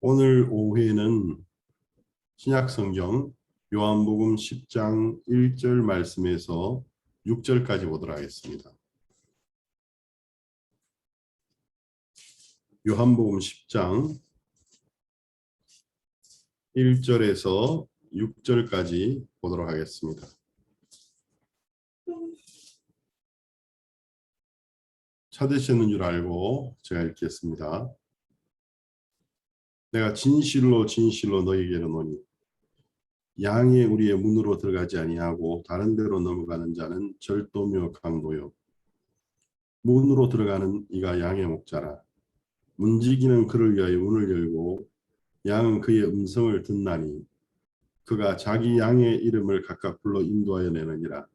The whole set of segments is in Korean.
오늘 오후에는 신약성경 요한복음 10장 1절 말씀에서 6절까지 보도록 하겠습니다. 요한복음 10장 1절에서 6절까지 보도록 하겠습니다. 찾으시는 줄 알고 제가 읽겠습니다. 내가 진실로 진실로 너희에게 이르노니 양이 우리의 문으로 들어가지 아니하고 다른 데로 넘어가는 자는 절도며 강도요 문으로 들어가는 이가 양의 목자라. 문지기는 그를 위하여 문을 열고 양은 그의 음성을 듣나니 그가 자기 양의 이름을 각각 불러 인도하여 내느니라.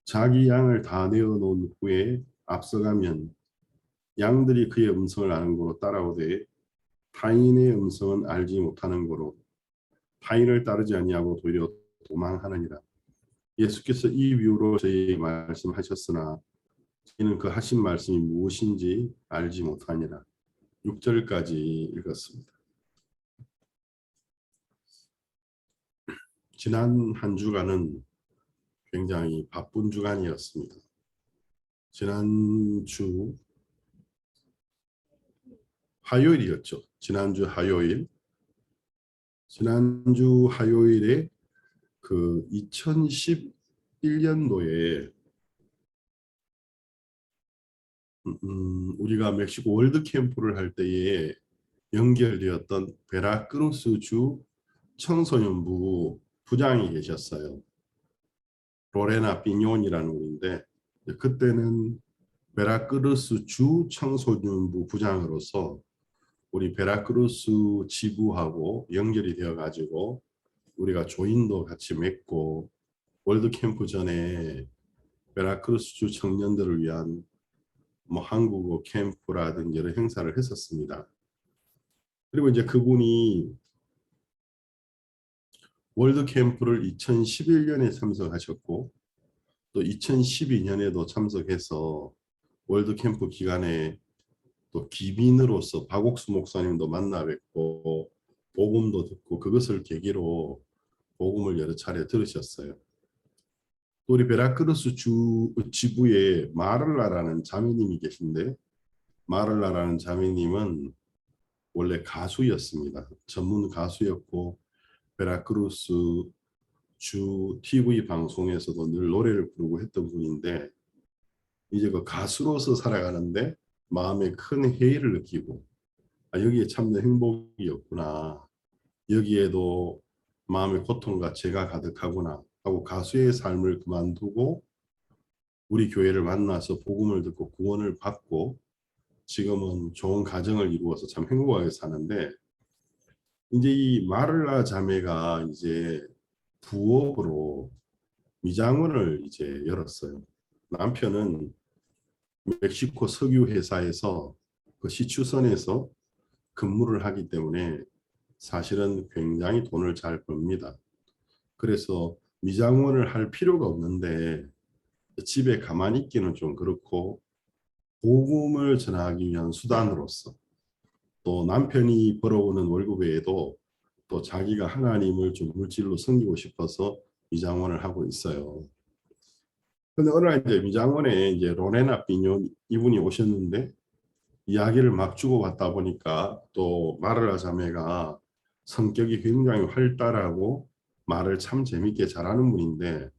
자기 양을 다 내어 놓은 후에 앞서가면 양들이 그의 음성을 아는 고로 따라오되 타인의 음성은 알지 못하는 고로 타인을 따르지 아니하고 도리어 도망하느니라. 예수께서 이 비유로 저희에게 말씀하셨으나 저희는 그 하신 말씀이 무엇인지 알지 못하니라. 6절까지 읽었습니다. 지난 한 주간은 굉장히 바쁜 주간이었습니다. 지난주 화요일이었죠. 지난주 화요일에 그 2011년도에 우리가 멕시코 월드 캠프를 할 때에 연결되었던 베라크루스주 청소년부 부장이 계셨어요. 로레나 삐뇽이라는 분인데 그때는 베라크루스 주 청소년부 부장으로서 우리 베라크루스 지부하고 연결이 되어 가지고 우리가 조인도 같이 맺고 월드 캠프 전에 베라크루스 주 청년들을 위한 뭐 한국어 캠프라든지 여러 행사를 했었습니다. 그리고 이제 그분이 월드 캠프를 2011년에 참석하셨고 또 2012년에도 참석해서 월드 캠프 기간에 또 기빈으로서 박옥수 목사님도 만나 뵙고 복음도 듣고 그것을 계기로 복음을 여러 차례 들으셨어요. 또 우리 베라크루스 지부에 마를라라는 자매님이 계신데 마를라라는 자매님은 원래 가수였습니다. 전문 가수였고 베라크루스 주 TV 방송에서도 늘 노래를 부르고 했던 분인데 이제 그 가수로서 살아가는데 마음에 큰 해이를 느끼고 여기에 참는 행복이었구나. 여기에도 마음의 고통과 죄가 가득하구나 하고 가수의 삶을 그만두고 우리 교회를 만나서 복음을 듣고 구원을 받고 지금은 좋은 가정을 이루어서 참 행복하게 사는데 이제 이 마를라 자매가 이제 부업으로 미장원을 이제 열었어요. 남편은 멕시코 석유 회사에서 그 시추선에서 근무를 하기 때문에 사실은 굉장히 돈을 잘 법니다. 그래서 미장원을 할 필요가 없는데 집에 가만히 있기는 좀 그렇고 복음을 전하기 위한 수단으로서 또 남편이 벌어오는 월급 외에도 또 자기가 하나님을 좀 물질로 섬기고 싶어서 미장원을 하고 있어요. 근데 어느 날 이제 미장원에 이제 로레나 삐뇽 이분이 오셨는데 이야기를 막 주고받다 보니까 또 마를라 자매가 성격이 굉장히 활달하고 말을 참 재밌게 잘하는 분인데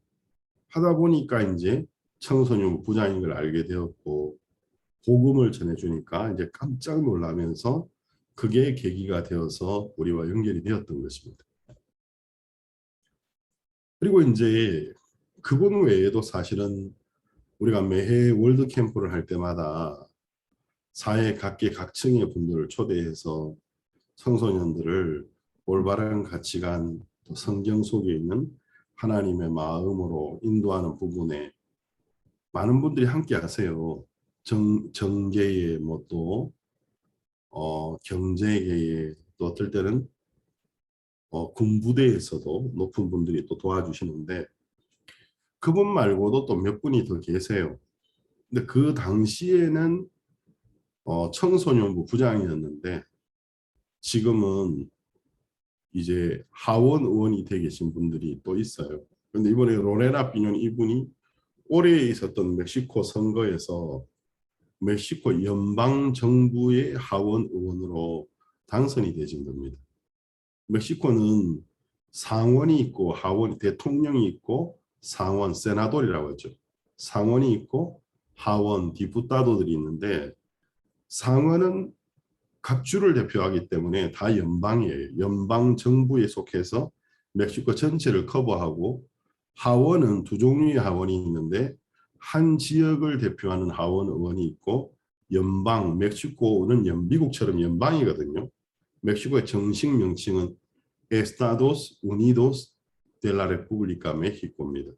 하다 보니까 이제 청소년 부장인 걸 알게 되었고 복음을 전해주니까 이제 깜짝 놀라면서 그게 계기가 되어서 우리와 연결이 되었던 것입니다. 그리고 이제 그분 외에도 사실은 우리가 매해 월드 캠프를 할 때마다 사회 각계 각층의 분들을 초대해서 청소년들을 올바른 가치관, 또 성경 속에 있는 하나님의 마음으로 인도하는 부분에 많은 분들이 함께 하세요. 정계에 뭐또 경제계에 또 어떨 때는 군부대에서도 높은 분들이 또 도와주시는데 그분 말고도 또 몇 분이 더 계세요. 근데 그 당시에는 청소년부 부장이었는데 지금은 이제 하원 의원이 되 계신 분들이 또 있어요. 그런데 이번에 로레나 피뇽 이분이 올해 있었던 멕시코 선거에서 멕시코 연방 정부의 하원 의원으로 당선이 되신 겁니다. 멕시코는 상원이 있고 하원, 대통령이 있고 상원, 세나돌이라고 하죠. 상원이 있고 하원, 디푸타도들이 있는데 상원은 각 주를 대표하기 때문에 다 연방이에요. 연방 정부에 속해서 멕시코 전체를 커버하고 하원은 두 종류의 하원이 있는데 한 지역을 대표하는 하원 의원이 있고 연방, 멕시코는 미국처럼 연방이거든요. 멕시코의 정식 명칭은 Estados Unidos de la República México입니다.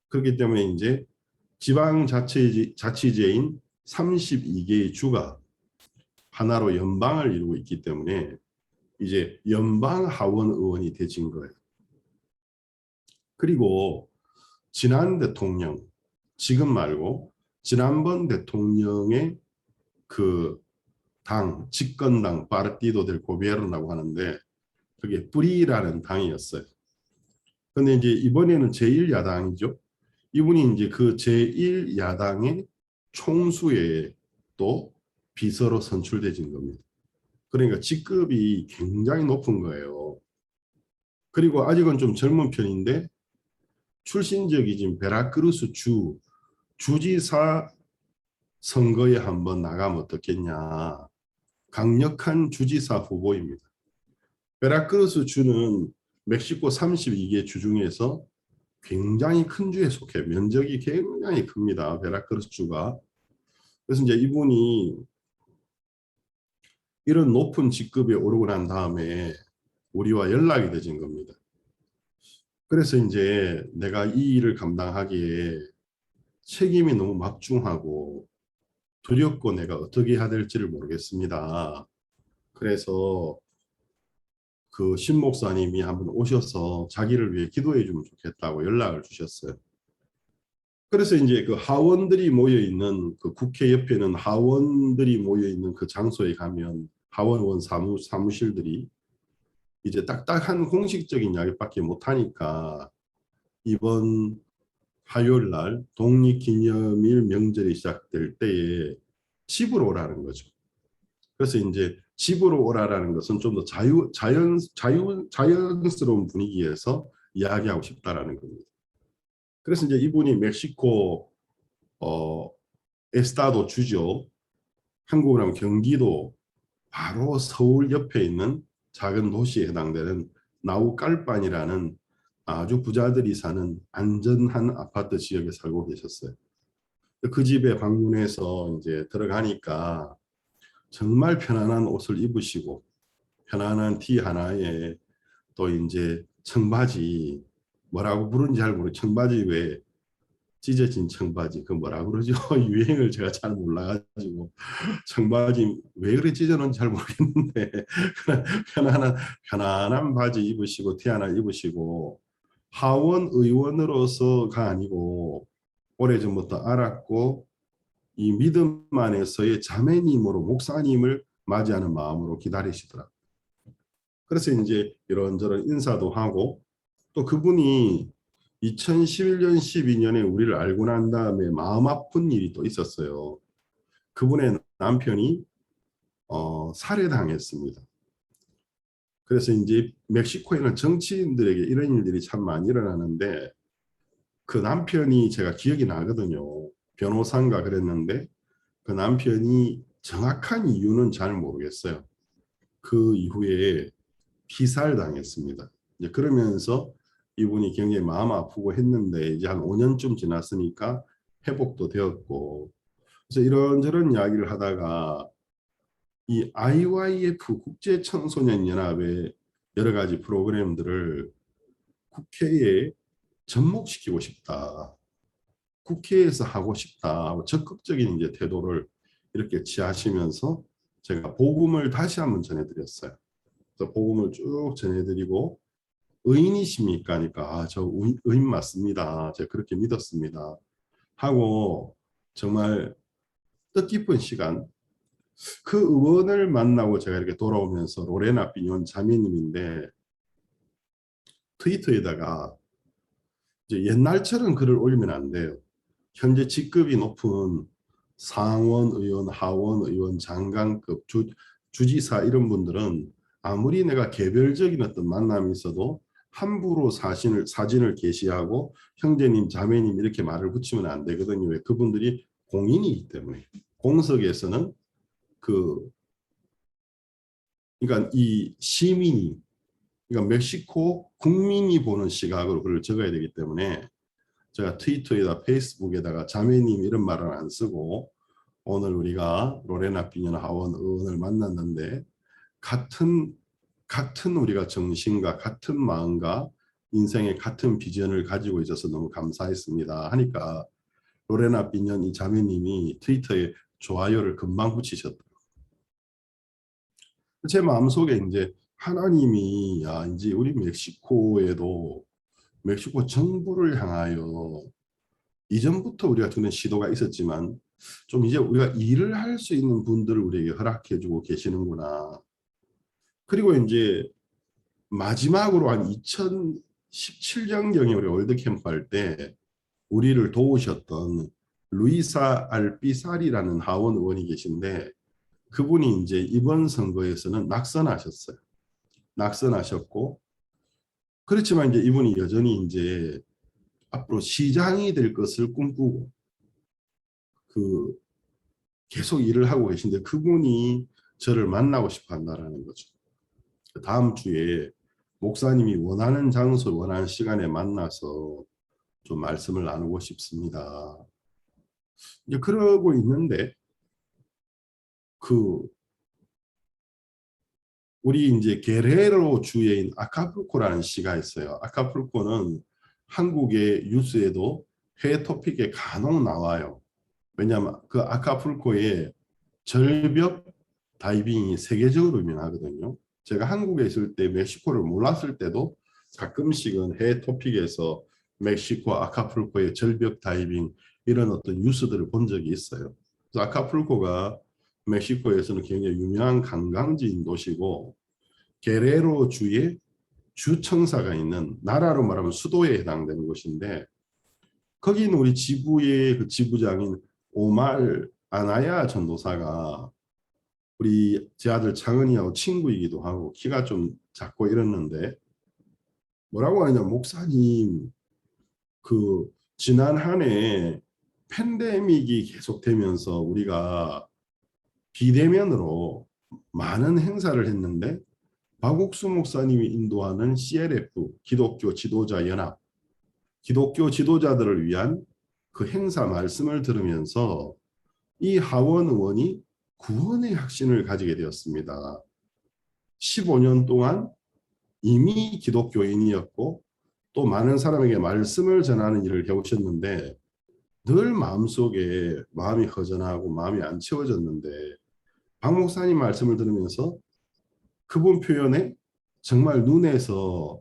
그렇기 때문에 이제 지방 자치제인 32개의 주가 하나로 연방을 이루고 있기 때문에 이제 연방 하원 의원이 되진 거예요. 그리고 지난 대통령, 지금 말고 지난번 대통령의 그 당, 집권당 파르티도 델 고비에르노라고 하는데 그게 뿌리라는 당이었어요. 근데 이제 이번에는 제1야당이죠. 이분이 이제 그 제1야당의 총수에 또 비서로 선출되진 겁니다. 그러니까 직급이 굉장히 높은 거예요. 그리고 아직은 좀 젊은 편인데 출신 지역이 지금 베라크루스 주지사 선거에 한번 나가면 어떻겠냐. 강력한 주지사 후보입니다. 베라크루스 주는 멕시코 32개 주 중에서 굉장히 큰 주에 속해 면적이 굉장히 큽니다. 베라크루스 주가. 그래서 이제 이분이 이런 높은 직급에 오르고 난 다음에 우리와 연락이 되진 겁니다. 그래서 이제 내가 이 일을 감당하기에 책임이 너무 막중하고 두렵고 내가 어떻게 해야 될지를 모르겠습니다. 그래서 그 신 목사님이 한번 오셔서 자기를 위해 기도해 주면 좋겠다고 연락을 주셨어요. 그래서 이제 그 하원들이 모여 있는 그 국회 옆에는 하원들이 모여 있는 그 장소에 가면 하원의원 사무실들이 이제 딱딱한 공식적인 이야기밖에 못 하니까 이번 화요일 날 독립기념일 명절이 시작될 때에 집으로 오라는 거죠. 그래서 이제 집으로 오라라는 것은 좀 더 자연스러운 분위기에서 이야기하고 싶다라는 겁니다. 그래서 이제 이분이 멕시코 에스타도 주죠. 한국으로 하면 경기도 바로 서울 옆에 있는 작은 도시에 해당되는 나우칼판이라는 아주 부자들이 사는 안전한 아파트 지역에 살고 계셨어요. 그 집에 방문해서 이제 들어가니까 정말 편안한 옷을 입으시고 편안한 티 하나에 또 이제 청바지 뭐라고 부르는지 잘 모르겠어요. 청바지 왜 찢어진 청바지 그 뭐라 그러죠? 유행을 제가 잘 몰라가지고 청바지 왜 그래 찢어놓은지 잘 모르겠는데 편안한 바지 입으시고 티 하나 입으시고 하원 의원으로서가 아니고 오래전부터 알았고 이 믿음 안에서의 자매님으로 목사님을 맞이하는 마음으로 기다리시더라. 그래서 이제 이런저런 인사도 하고 또 그분이 2011년 12년에 우리를 알고 난 다음에 마음 아픈 일이 또 있었어요. 그분의 남편이 살해당했습니다. 그래서 이제 멕시코에는 정치인들에게 이런 일들이 참 많이 일어나는데 그 남편이 제가 기억이 나거든요. 변호사인가 그랬는데 그 남편이 정확한 이유는 잘 모르겠어요. 그 이후에 피살당했습니다. 이제 그러면서 이분이 굉장히 마음 아프고 했는데 이제 한 5년쯤 지났으니까 회복도 되었고 그래서 이런저런 이야기를 하다가 이 IYF 국제청소년연합의 여러 가지 프로그램들을 국회에 접목시키고 싶다. 국회에서 하고 싶다. 적극적인 이제 태도를 이렇게 취하시면서 제가 복음을 다시 한번 전해드렸어요. 그래서 복음을 쭉 전해드리고 의인이십니까? 하니까 저 의인 맞습니다. 제가 그렇게 믿었습니다. 하고 정말 뜻깊은 시간 그 의원을 만나고 제가 이렇게 돌아오면서 로레나 비뇨 자매님인데 트위터에다가 이제 옛날처럼 글을 올리면 안 돼요. 현재 직급이 높은 상원 의원, 하원 의원, 장관급, 주지사 이런 분들은 아무리 내가 개별적인 어떤 만남이 있어도 함부로 사진을 게시하고 형제님, 자매님 이렇게 말을 붙이면 안 되거든요. 왜? 그분들이 공인이기 때문에. 공석에서는 그 그러니까 이 시민이 그러니까 멕시코 국민이 보는 시각으로 글을 적어야 되기 때문에 제가 트위터에다 페이스북에다가 자매님 이런 말은 안 쓰고 오늘 우리가 로레나 비뇨 하원 의원을 만났는데 같은 우리가 정신과 같은 마음과 인생의 같은 비전을 가지고 있어서 너무 감사했습니다 하니까 로레나 비뇨 이 자매님이 트위터에 좋아요를 금방 붙이셨다. 제 마음속에 이제 하나님이 야 이제 우리 멕시코에도 멕시코 정부를 향하여 이전부터 우리가 드는 시도가 있었지만 좀 이제 우리가 일을 할 수 있는 분들을 우리에게 허락해 주고 계시는구나. 그리고 이제 마지막으로 한 2017년경에 우리 월드캠프 할 때 우리를 도우셨던 루이사 알피사리라는 하원 의원이 계신데 그분이 이제 이번 선거에서는 낙선하셨어요. 낙선하셨고 그렇지만 이제 이분이 여전히 이제 앞으로 시장이 될 것을 꿈꾸고 그 계속 일을 하고 계신데 그분이 저를 만나고 싶어 한다라는 거죠. 다음 주에 목사님이 원하는 장소, 원하는 시간에 만나서 좀 말씀을 나누고 싶습니다. 이제 그러고 있는데 그 우리 이제 게레로 주에인 아카풀코라는 시가 있어요. 아카풀코는 한국의 뉴스에도 해외 토픽에 간혹 나와요. 왜냐하면 그 아카풀코의 절벽 다이빙이 세계적으로 유명하거든요. 제가 한국에 있을 때 멕시코를 몰랐을 때도 가끔씩은 해외 토픽에서 멕시코 아카풀코의 절벽 다이빙 이런 어떤 뉴스들을 본 적이 있어요. 그래서 아카풀코가 멕시코에서는 굉장히 유명한 관광지인 도시고 게레로 주에 주청사가 있는 나라로 말하면 수도에 해당되는 곳인데 거기는 우리 지부의 그 지부장인 오말 아나야 전도사가 우리 제 아들 창은이하고 친구이기도 하고 키가 좀 작고 이랬는데 뭐라고 하냐 목사님 그 지난 한 해 팬데믹이 계속되면서 우리가 비대면으로 많은 행사를 했는데 박옥수 목사님이 인도하는 CLF 기독교 지도자 연합 기독교 지도자들을 위한 그 행사 말씀을 들으면서 이 하원 의원이 구원의 확신을 가지게 되었습니다. 15년 동안 이미 기독교인이었고 또 많은 사람에게 말씀을 전하는 일을 해오셨는데 늘 마음속에 마음이 허전하고 마음이 안 채워졌는데 박 목사님 말씀을 들으면서 그분 표현에 정말 눈에서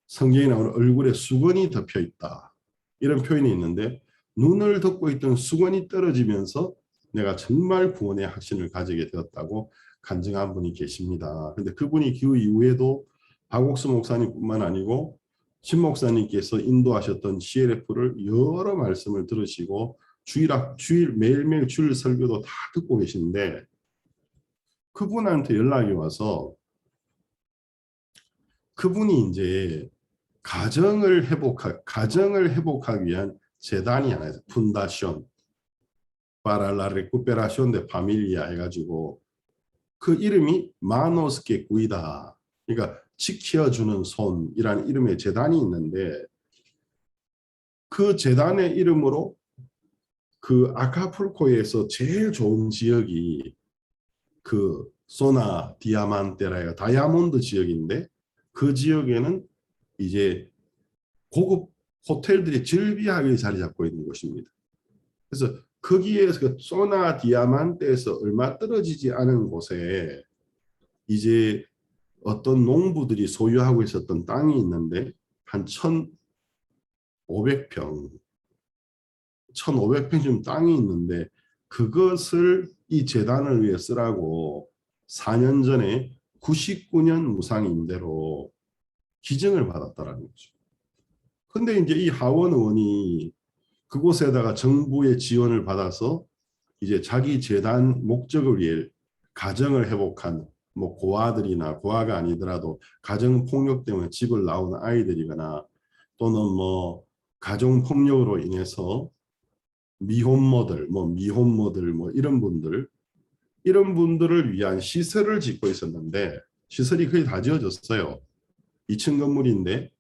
성경에 나오는 얼굴에 수건이 덮여 있다. 이런 표현이 있는데 눈을 덮고 있던 수건이 떨어지면서 내가 정말 구원의 확신을 가지게 되었다고 간증한 분이 계십니다. 근데 그분이 그 이후에도 박옥수 목사님뿐만 아니고 신 목사님께서 인도하셨던 CLF를 여러 말씀을 들으시고 주일 매일매일 주일 설교도 다 듣고 계신데 그분한테 연락이 와서 그분이 이제 가정을 회복하기 위한 재단이 하나 있어요. 푼다시온 para la recuperación de familia 해가지고 그 이름이 마노스 게 구이다. 그러니까 지켜주는 손이라는 이름의 재단이 있는데 그 재단의 이름으로 그 아카풀코에서 제일 좋은 지역이 그 소나 디아만테라가 다이아몬드 지역인데 그 지역에는 이제 고급 호텔들이 즐비하게 자리 잡고 있는 곳입니다. 그래서 거기에서 그 소나 디아만테에서 얼마 떨어지지 않은 곳에 이제 어떤 농부들이 소유하고 있었던 땅이 있는데 한 1,500평, 1,500평 좀 땅이 있는데 그것을 이 재단을 위해 쓰라고 4년 전에 99년 무상 임대로 기증을 받았다라는 거죠. 근데 이제 이 하원 의원이 그곳에다가 정부의 지원을 받아서 이제 자기 재단 목적을 위해 가정을 회복한 뭐 고아들이나 고아가 아니더라도 가정 폭력 때문에 집을 나온 아이들이거나 또는 뭐 가정 폭력으로 인해서 미혼모들 뭐 이런 분들을 위한 시설을 짓고 있었는데 시설이 거의 다 지어졌어요. 2층 건물인데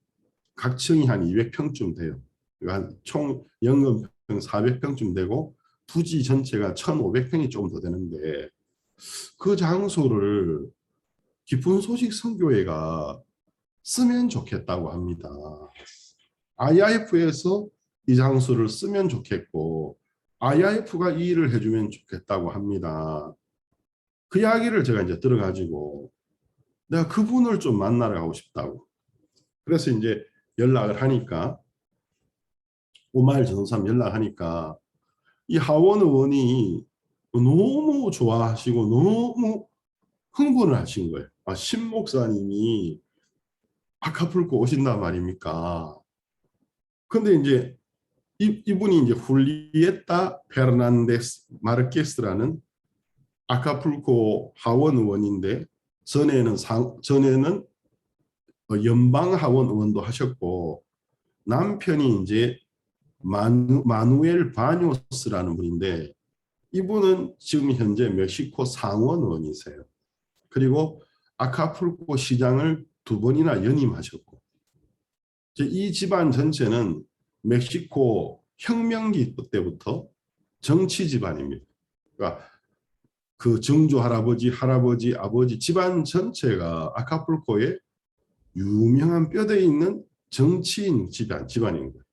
각 층이 한 200평쯤 돼요. 그러니까 총 연금평 400평쯤 되고 부지 전체가 1,500평이 조금 더 되는데 그 장소를 깊은 소식 선교회가 쓰면 좋겠다고 합니다. IIF에서 이 장소를 쓰면 좋겠고 IIF가 이 일을 해주면 좋겠다고 합니다. 그 이야기를 제가 이제 들어가지고 내가 그분을 좀 만나러 가고 싶다고. 그래서 이제 연락을 하니까 오마일 전도사님 연락하니까 이 하원 의원이 너무 좋아하시고 너무 흥분을 하신 거예요. 아, 신 목사님이 아카풀코 오신단 말입니까? 근데 이제 이분이 이제 훌리에타 페르난데스 마르케스라는 아카풀코 하원 의원인데 전에는 연방 하원 의원도 하셨고 남편이 이제 마누엘 바뇨스라는 분인데 이분은 지금 현재 멕시코 상원 의원이세요. 그리고 아카풀코 시장을 2번이나 연임하셨고 이 집안 전체는 멕시코 혁명기 때부터 정치 집안입니다. 그러니까 그 정조 할아버지, 아버지 집안 전체가 아카풀코에 유명한 뼈대 있는 정치인 집안인 거예요.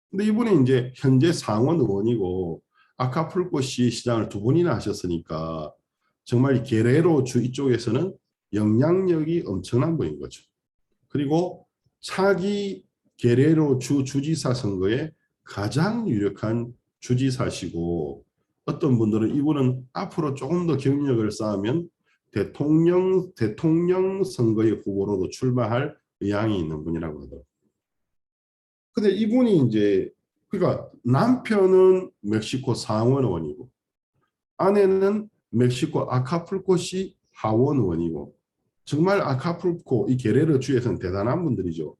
근데 이분이 이제 현재 상원 의원이고 아카풀코시 시장을 2번이나 하셨으니까 정말 게레로 주 이쪽에서는 영향력이 엄청난 분인 거죠. 그리고 차기 게레로 주 주지사 선거에 가장 유력한 주지사시고 어떤 분들은 이분은 앞으로 조금 더 경력을 쌓으면 대통령 선거의 후보로도 출마할 의향이 있는 분이라고 하더라고요. 근데 이분이 이제 그러니까 남편은 멕시코 상원 의원이고 아내는 멕시코 아카풀코시 하원 의원이고 정말 아카풀코 이 게레르 주에서는 대단한 분들이죠.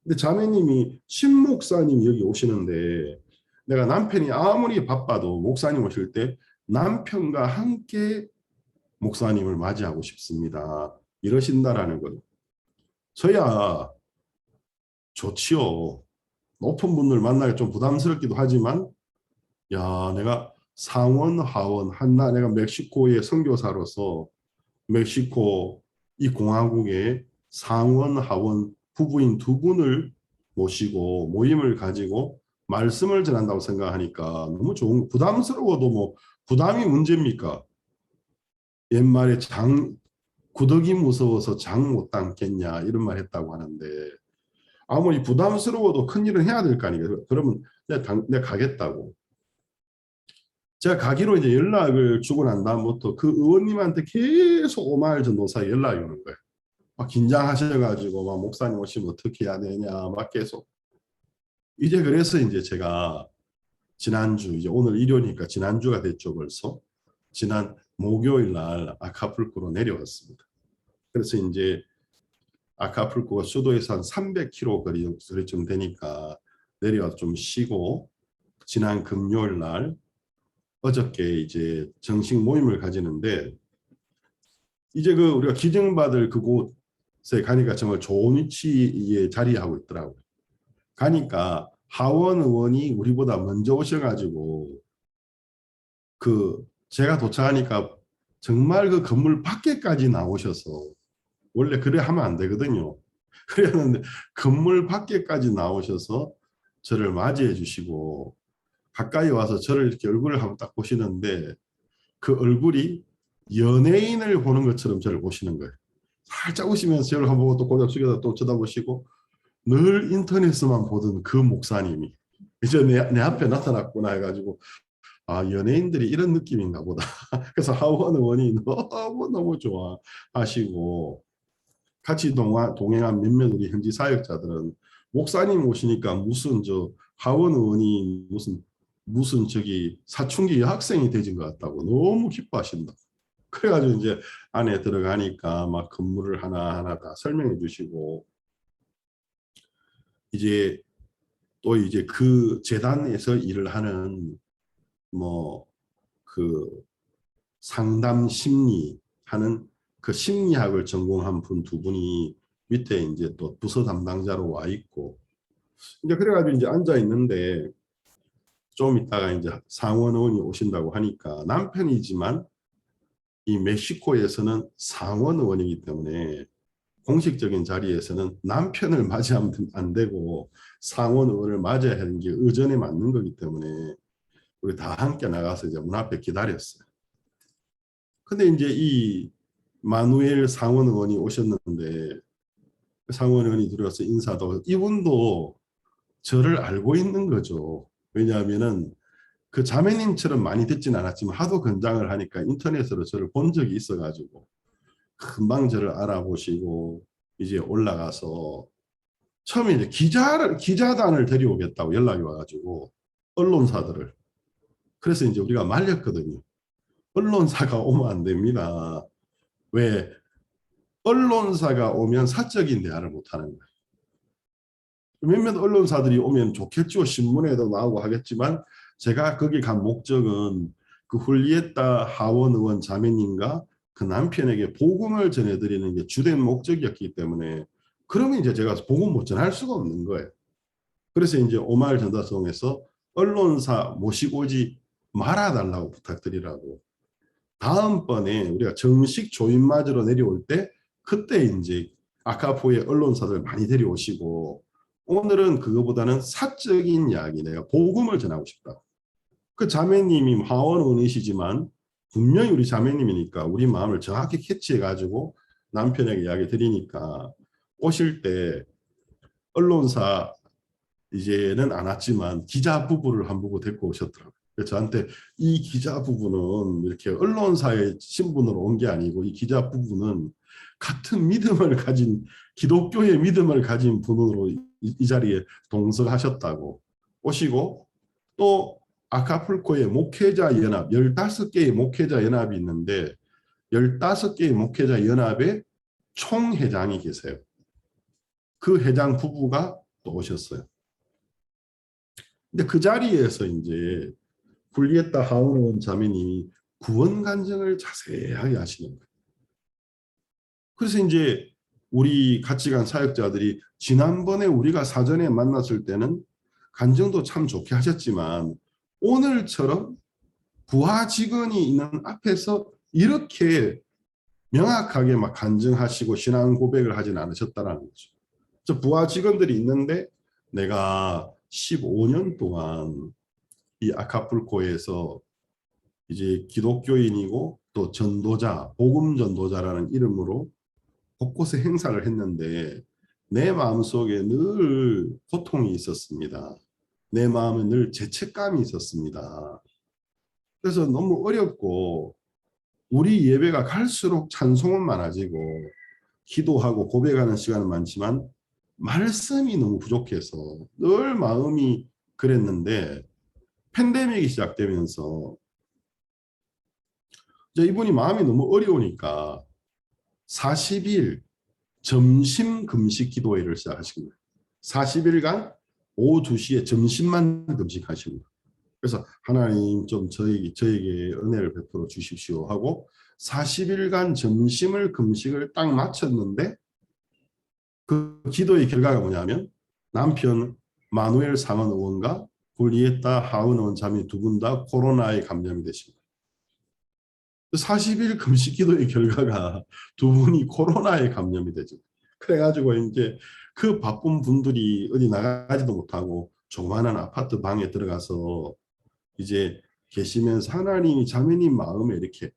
근데 자매님이 신 목사님이 여기 오시는데 내가 남편이 아무리 바빠도 목사님 오실 때 남편과 함께 목사님을 맞이하고 싶습니다. 이러신다라는 것. 저야 좋지요. 높은 분들 만나기 좀 부담스럽기도 하지만 야 내가 상원 하원 한나 내가 멕시코의 선교사로서 멕시코 이 공화국의 상원 하원 부부인 2분을 모시고 모임을 가지고 말씀을 전한다고 생각하니까 너무 좋은 부담스러워도 뭐 부담이 문제입니까? 옛말에 구더기 무서워서 장 못 담겠냐 이런 말 했다고 하는데 아무리 부담스러워도 큰일은 해야 될 거 아니에요. 그러면 내가 가겠다고. 제가 가기로 이제 연락을 주고 난 다음부터 그 의원님한테 계속 오마일 전도사 연락이 오는 거예요. 막 긴장하셔가지고 막 목사님 오시면 어떻게 해야 되냐 막 계속. 이제 그래서 이제 제가 지난주 이제 오늘 일요일이니까 지난주가 됐죠 벌써. 지난 목요일 날 아카풀코로 내려왔습니다. 그래서 이제 아카풀코가 수도에서 한 300km 거리쯤 되니까 내려와 좀 쉬고 지난 금요일 날 어저께 이제 정식 모임을 가지는데 이제 그 우리가 기증받을 그곳에 가니까 정말 좋은 위치에 자리하고 있더라고요. 가니까 하원 의원이 우리보다 먼저 오셔가지고 그 제가 도착하니까 정말 그 건물 밖에까지 나오셔서 원래 그래 하면 안 되거든요. 그랬는데 건물 밖에까지 나오셔서 저를 맞이해 주시고 가까이 와서 저를 이렇게 얼굴을 한번 딱 보시는데 그 얼굴이 연예인을 보는 것처럼 저를 보시는 거예요. 살짝 웃으면서 저를 한번 보고 또 고개 숙여서 또 쳐다보시고 늘 인터넷에서만 보던 그 목사님이 이제 내 앞에 나타났구나 해가지고 아, 연예인들이 이런 느낌인가 보다. 그래서 하원 의원이 너무너무 좋아하시고 같이 동행한 몇몇 우리 현지 사역자들은 목사님 오시니까 무슨 저 하원 의원이 무슨 저기 사춘기 여학생이 되진 것 같다고 너무 기뻐하신다. 그래가지고 이제 안에 들어가니까 막 건물을 하나하나 다 설명해 주시고 이제 또 이제 그 재단에서 일을 하는 뭐 그 상담 심리 하는 그 심리학을 전공한 분 두 분이 밑에 이제 또 부서 담당자로 와 있고 이제 그래가지고 이제 앉아 있는데 좀 있다가 이제 상원 의원이 오신다고 하니까 남편이지만 이 멕시코에서는 상원 의원이기 때문에 공식적인 자리에서는 남편을 맞이하면 안 되고 상원 의원을 맞아야 하는 게 의전에 맞는 거기 때문에 우리 다 함께 나가서 이제 문 앞에 기다렸어요. 근데 이제 이 마누엘 상원 의원이 오셨는데 상원 의원이 들어와서 인사도 이분도 저를 알고 있는 거죠. 왜냐하면은 그 자매님처럼 많이 듣진 않았지만 하도 건장을 하니까 인터넷으로 저를 본 적이 있어가지고 금방 저를 알아보시고 이제 올라가서 처음에 이제 기자단을 데려오겠다고 연락이 와가지고 언론사들을 그래서 이제 우리가 말렸거든요. 언론사가 오면 안 됩니다. 왜? 언론사가 오면 사적인 대화를 못하는 거예요. 몇몇 언론사들이 오면 좋겠죠. 신문에도 나오고 하겠지만 제가 거기 간 목적은 그 훌리에타 하원 의원 자매님과 그 남편에게 복음을 전해드리는 게 주된 목적이었기 때문에 그러면 이제 제가 복음 못 전할 수가 없는 거예요. 그래서 이제 오마을 전도성에서 언론사 모시고 오지 말아달라고 부탁드리라고. 다음번에 우리가 정식 조인 맞으러 내려올 때 그때 이제 아카포의 언론사들 많이 데려오시고 오늘은 그거보다는 사적인 이야기 내가 복음을 전하고 싶다. 그 자매님이 하원원이시지만 분명히 우리 자매님이니까 우리 마음을 정확히 캐치해가지고 남편에게 이야기 드리니까 오실 때 언론사 이제는 안 왔지만 기자 부부를 한 부부 데리고 오셨더라고요. 그래서 저한테 이 기자 부부는 이렇게 언론사의 신분으로 온 게 아니고 이 기자 부부는 같은 믿음을 가진 기독교의 믿음을 가진 분으로 이 자리에 동석하셨다고 오시고 또 아카풀코의 목회자 연합 15개의 목회자 연합이 있는데 15개의 목회자 연합의 총회장이 계세요. 그 회장 부부가 또 오셨어요. 근데 그 자리에서 이제 굴리에타 하우르원 자매님이 구원 간증을 자세하게 하시는 거예요. 그래서 이제 우리 같이 간 사역자들이 지난번에 우리가 사전에 만났을 때는 간증도 참 좋게 하셨지만 오늘처럼 부하 직원이 있는 앞에서 이렇게 명확하게 막 간증하시고 신앙 고백을 하진 않으셨다는 거죠. 저 부하 직원들이 있는데 내가 15년 동안 이 아카풀코에서 이제 기독교인이고 또 전도자, 복음 전도자라는 이름으로 곳곳에 행사를 했는데 내 마음속에 늘 고통이 있었습니다. 내 마음에 늘 죄책감이 있었습니다. 그래서 너무 어렵고 우리 예배가 갈수록 찬송은 많아지고 기도하고 고백하는 시간은 많지만 말씀이 너무 부족해서 늘 마음이 그랬는데 팬데믹이 시작되면서 이분이 마음이 너무 어려우니까 40일 점심 금식 기도회를 시작하신 거예요. 40일간 오후 2시에 점심만 금식하신 거예요. 그래서 하나님 좀 저에게 은혜를 베풀어 주십시오 하고 40일간 점심을 금식을 딱 마쳤는데 그 기도의 결과가 뭐냐면 남편 마누엘 상원 의원과 굴리에타 하은 의원 자매 두 분 다 코로나에 감염이 되십니다. 40일 금식 기도의 결과가 두 분이 코로나에 감염이 되죠. 그래가지고 이제 그 바쁜 분들이 어디 나가지도 못하고 조그마한 아파트 방에 들어가서 이제 계시면서 하나님이 자매님 마음에 이렇게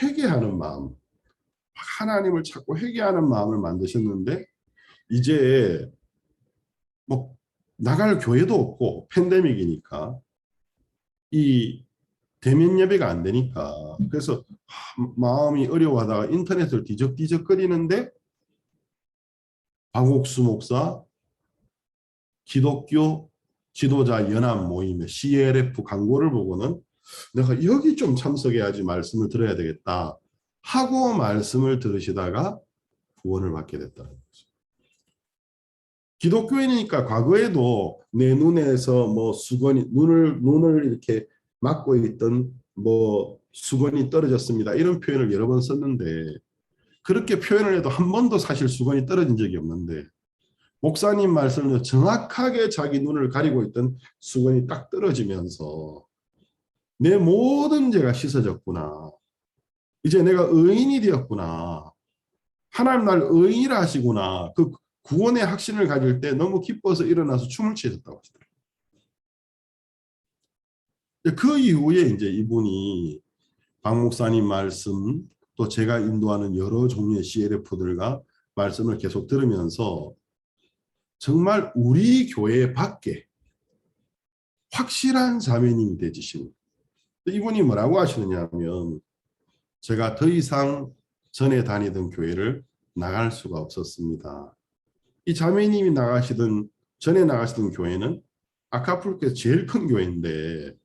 회개하는 마음, 하나님을 찾고 회개하는 마음을 만드셨는데 이제 뭐 나갈 교회도 없고 팬데믹이니까 이 대면 예배가 안 되니까. 그래서 마음이 어려워하다가 인터넷을 뒤적뒤적거리는데 박옥수 목사 기독교 지도자 연합 모임의 CLF 광고를 보고는 내가 여기 좀 참석해야지 말씀을 들어야 되겠다 하고 말씀을 들으시다가 구원을 받게 됐다는 거죠. 기독교인이니까 과거에도 내 눈에서 뭐 수건이 눈을 이렇게 막고 있던 뭐 수건이 떨어졌습니다. 이런 표현을 여러 번 썼는데 그렇게 표현을 해도 한 번도 사실 수건이 떨어진 적이 없는데 목사님 말씀으로 정확하게 자기 눈을 가리고 있던 수건이 딱 떨어지면서 내 모든 죄가 씻어졌구나. 이제 내가 의인이 되었구나. 하나님 날 의인이라 하시구나. 그 구원의 확신을 가질 때 너무 기뻐서 일어나서 춤을 추셨다고 하시더라고요. 그 이후에 이제 이분이 박 목사님 말씀 또 제가 인도하는 여러 종류의 CLF들과 말씀을 계속 들으면서 정말 우리 교회 밖에 확실한 자매님이 되시는 이분이 뭐라고 하시느냐 하면 제가 더 이상 전에 다니던 교회를 나갈 수가 없었습니다. 이 자매님이 전에 나가시던 교회는 아카풀크에서 제일 큰 교회인데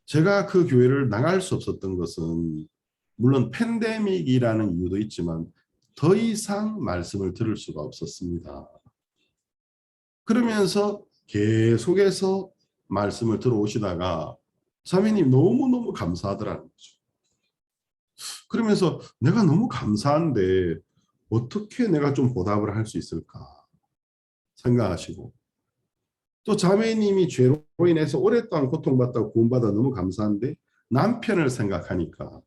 제가 그 교회를 나갈 수 없었던 것은 물론 팬데믹이라는 이유도 있지만 더 이상 말씀을 들을 수가 없었습니다. 그러면서 계속해서 말씀을 들어오시다가 자매님 너무너무 감사하더라는 거죠. 그러면서 내가 너무 감사한데 어떻게 내가 좀 보답을 할 수 있을까 생각하시고 또 자매님이 죄로 인해서 오랫동안 고통받다가 구원받아 너무 감사한데 남편을 생각하니까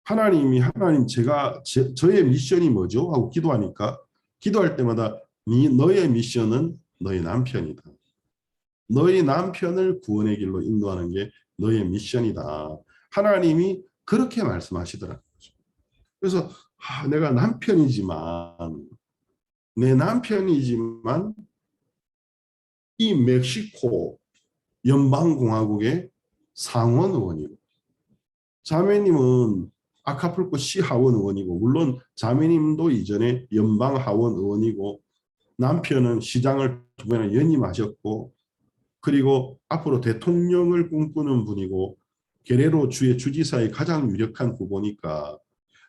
하나님 저의 미션이 뭐죠? 하고 기도하니까 기도할 때마다 너의 미션은 너의 남편이다. 너희 남편을 구원의 길로 인도하는 게 너의 미션이다. 하나님이 그렇게 말씀하시더라고요. 그래서 내가 내 남편이지만 이 멕시코 연방공화국의 상원 의원이고 자매님은 아카풀코 시 하원 의원이고 물론 자매님도 이전에 연방 하원 의원이고 남편은 시장을 2번이나 연임하셨고 그리고 앞으로 대통령을 꿈꾸는 분이고 게레로 주의 주지사의 가장 유력한 후보니까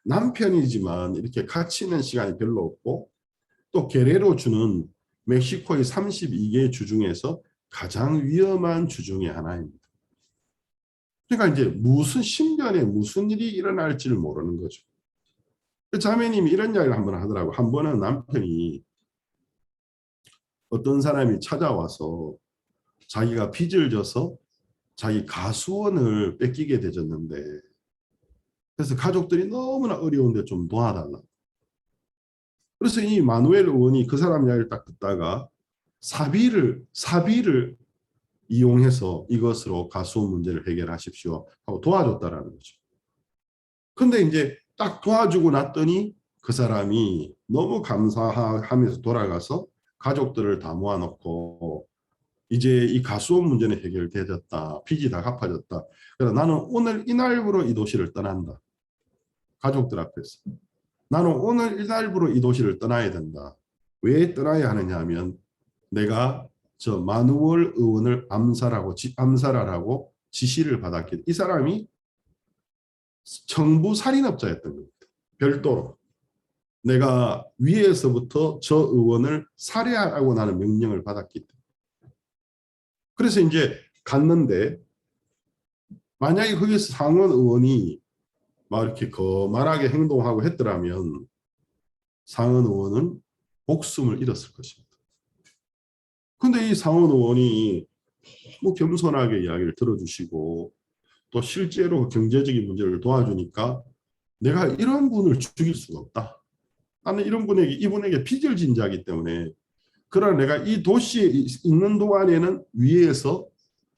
남편이지만 이렇게 같이 있는 시간이 별로 없고 또 게레로 주는 멕시코의 32개 주 중에서 가장 위험한 주 중에 하나입니다. 그러니까 이제 무슨 신변에 무슨 일이 일어날지를 모르는 거죠. 자매님이 이런 이야기를 한번 하더라고. 한 번은 남편이 어떤 사람이 찾아와서 자기가 빚을 져서 자기 가수원을 뺏기게 되졌는데 그래서 가족들이 너무나 어려운데 좀 도와달라. 그래서 이 마누엘 의원이 그 사람 이야기를 딱 듣다가 사비를 이용해서 이것으로 가수원 문제를 해결하십시오 하고 도와줬다라는 거죠. 근데 이제 딱 도와주고 났더니 그 사람이 너무 감사하면서 돌아가서 가족들을 다 모아놓고 이제 이 가수원 문제는 해결되었다. 빚이 다 갚아졌다. 그래서 나는 오늘 이날부로 이 도시를 떠난다. 가족들 앞에서. 나는 오늘 이날부로 이 도시를 떠나야 된다. 왜 떠나야 하느냐 하면 내가 저 마누월 의원을 암살하라고 지시를 받았기 이 사람이 정부 살인업자였던 겁니다. 별도로. 내가 위에서부터 저 의원을 살해하라고 나는 명령을 받았기 때문에. 그래서 이제 갔는데 만약에 거기서 상원 의원이 막 이렇게 거만하게 행동하고 했더라면 상원 의원은 목숨을 잃었을 것입니다. 근데 이 상원 의원이 너무 겸손하게 이야기를 들어주시고 또 실제로 경제적인 문제를 도와주니까 내가 이런 분을 죽일 수가 없다. 나는 이분에게 빚을 진 자이기 때문에 그러나 내가 이 도시에 있는 동안에는 위에서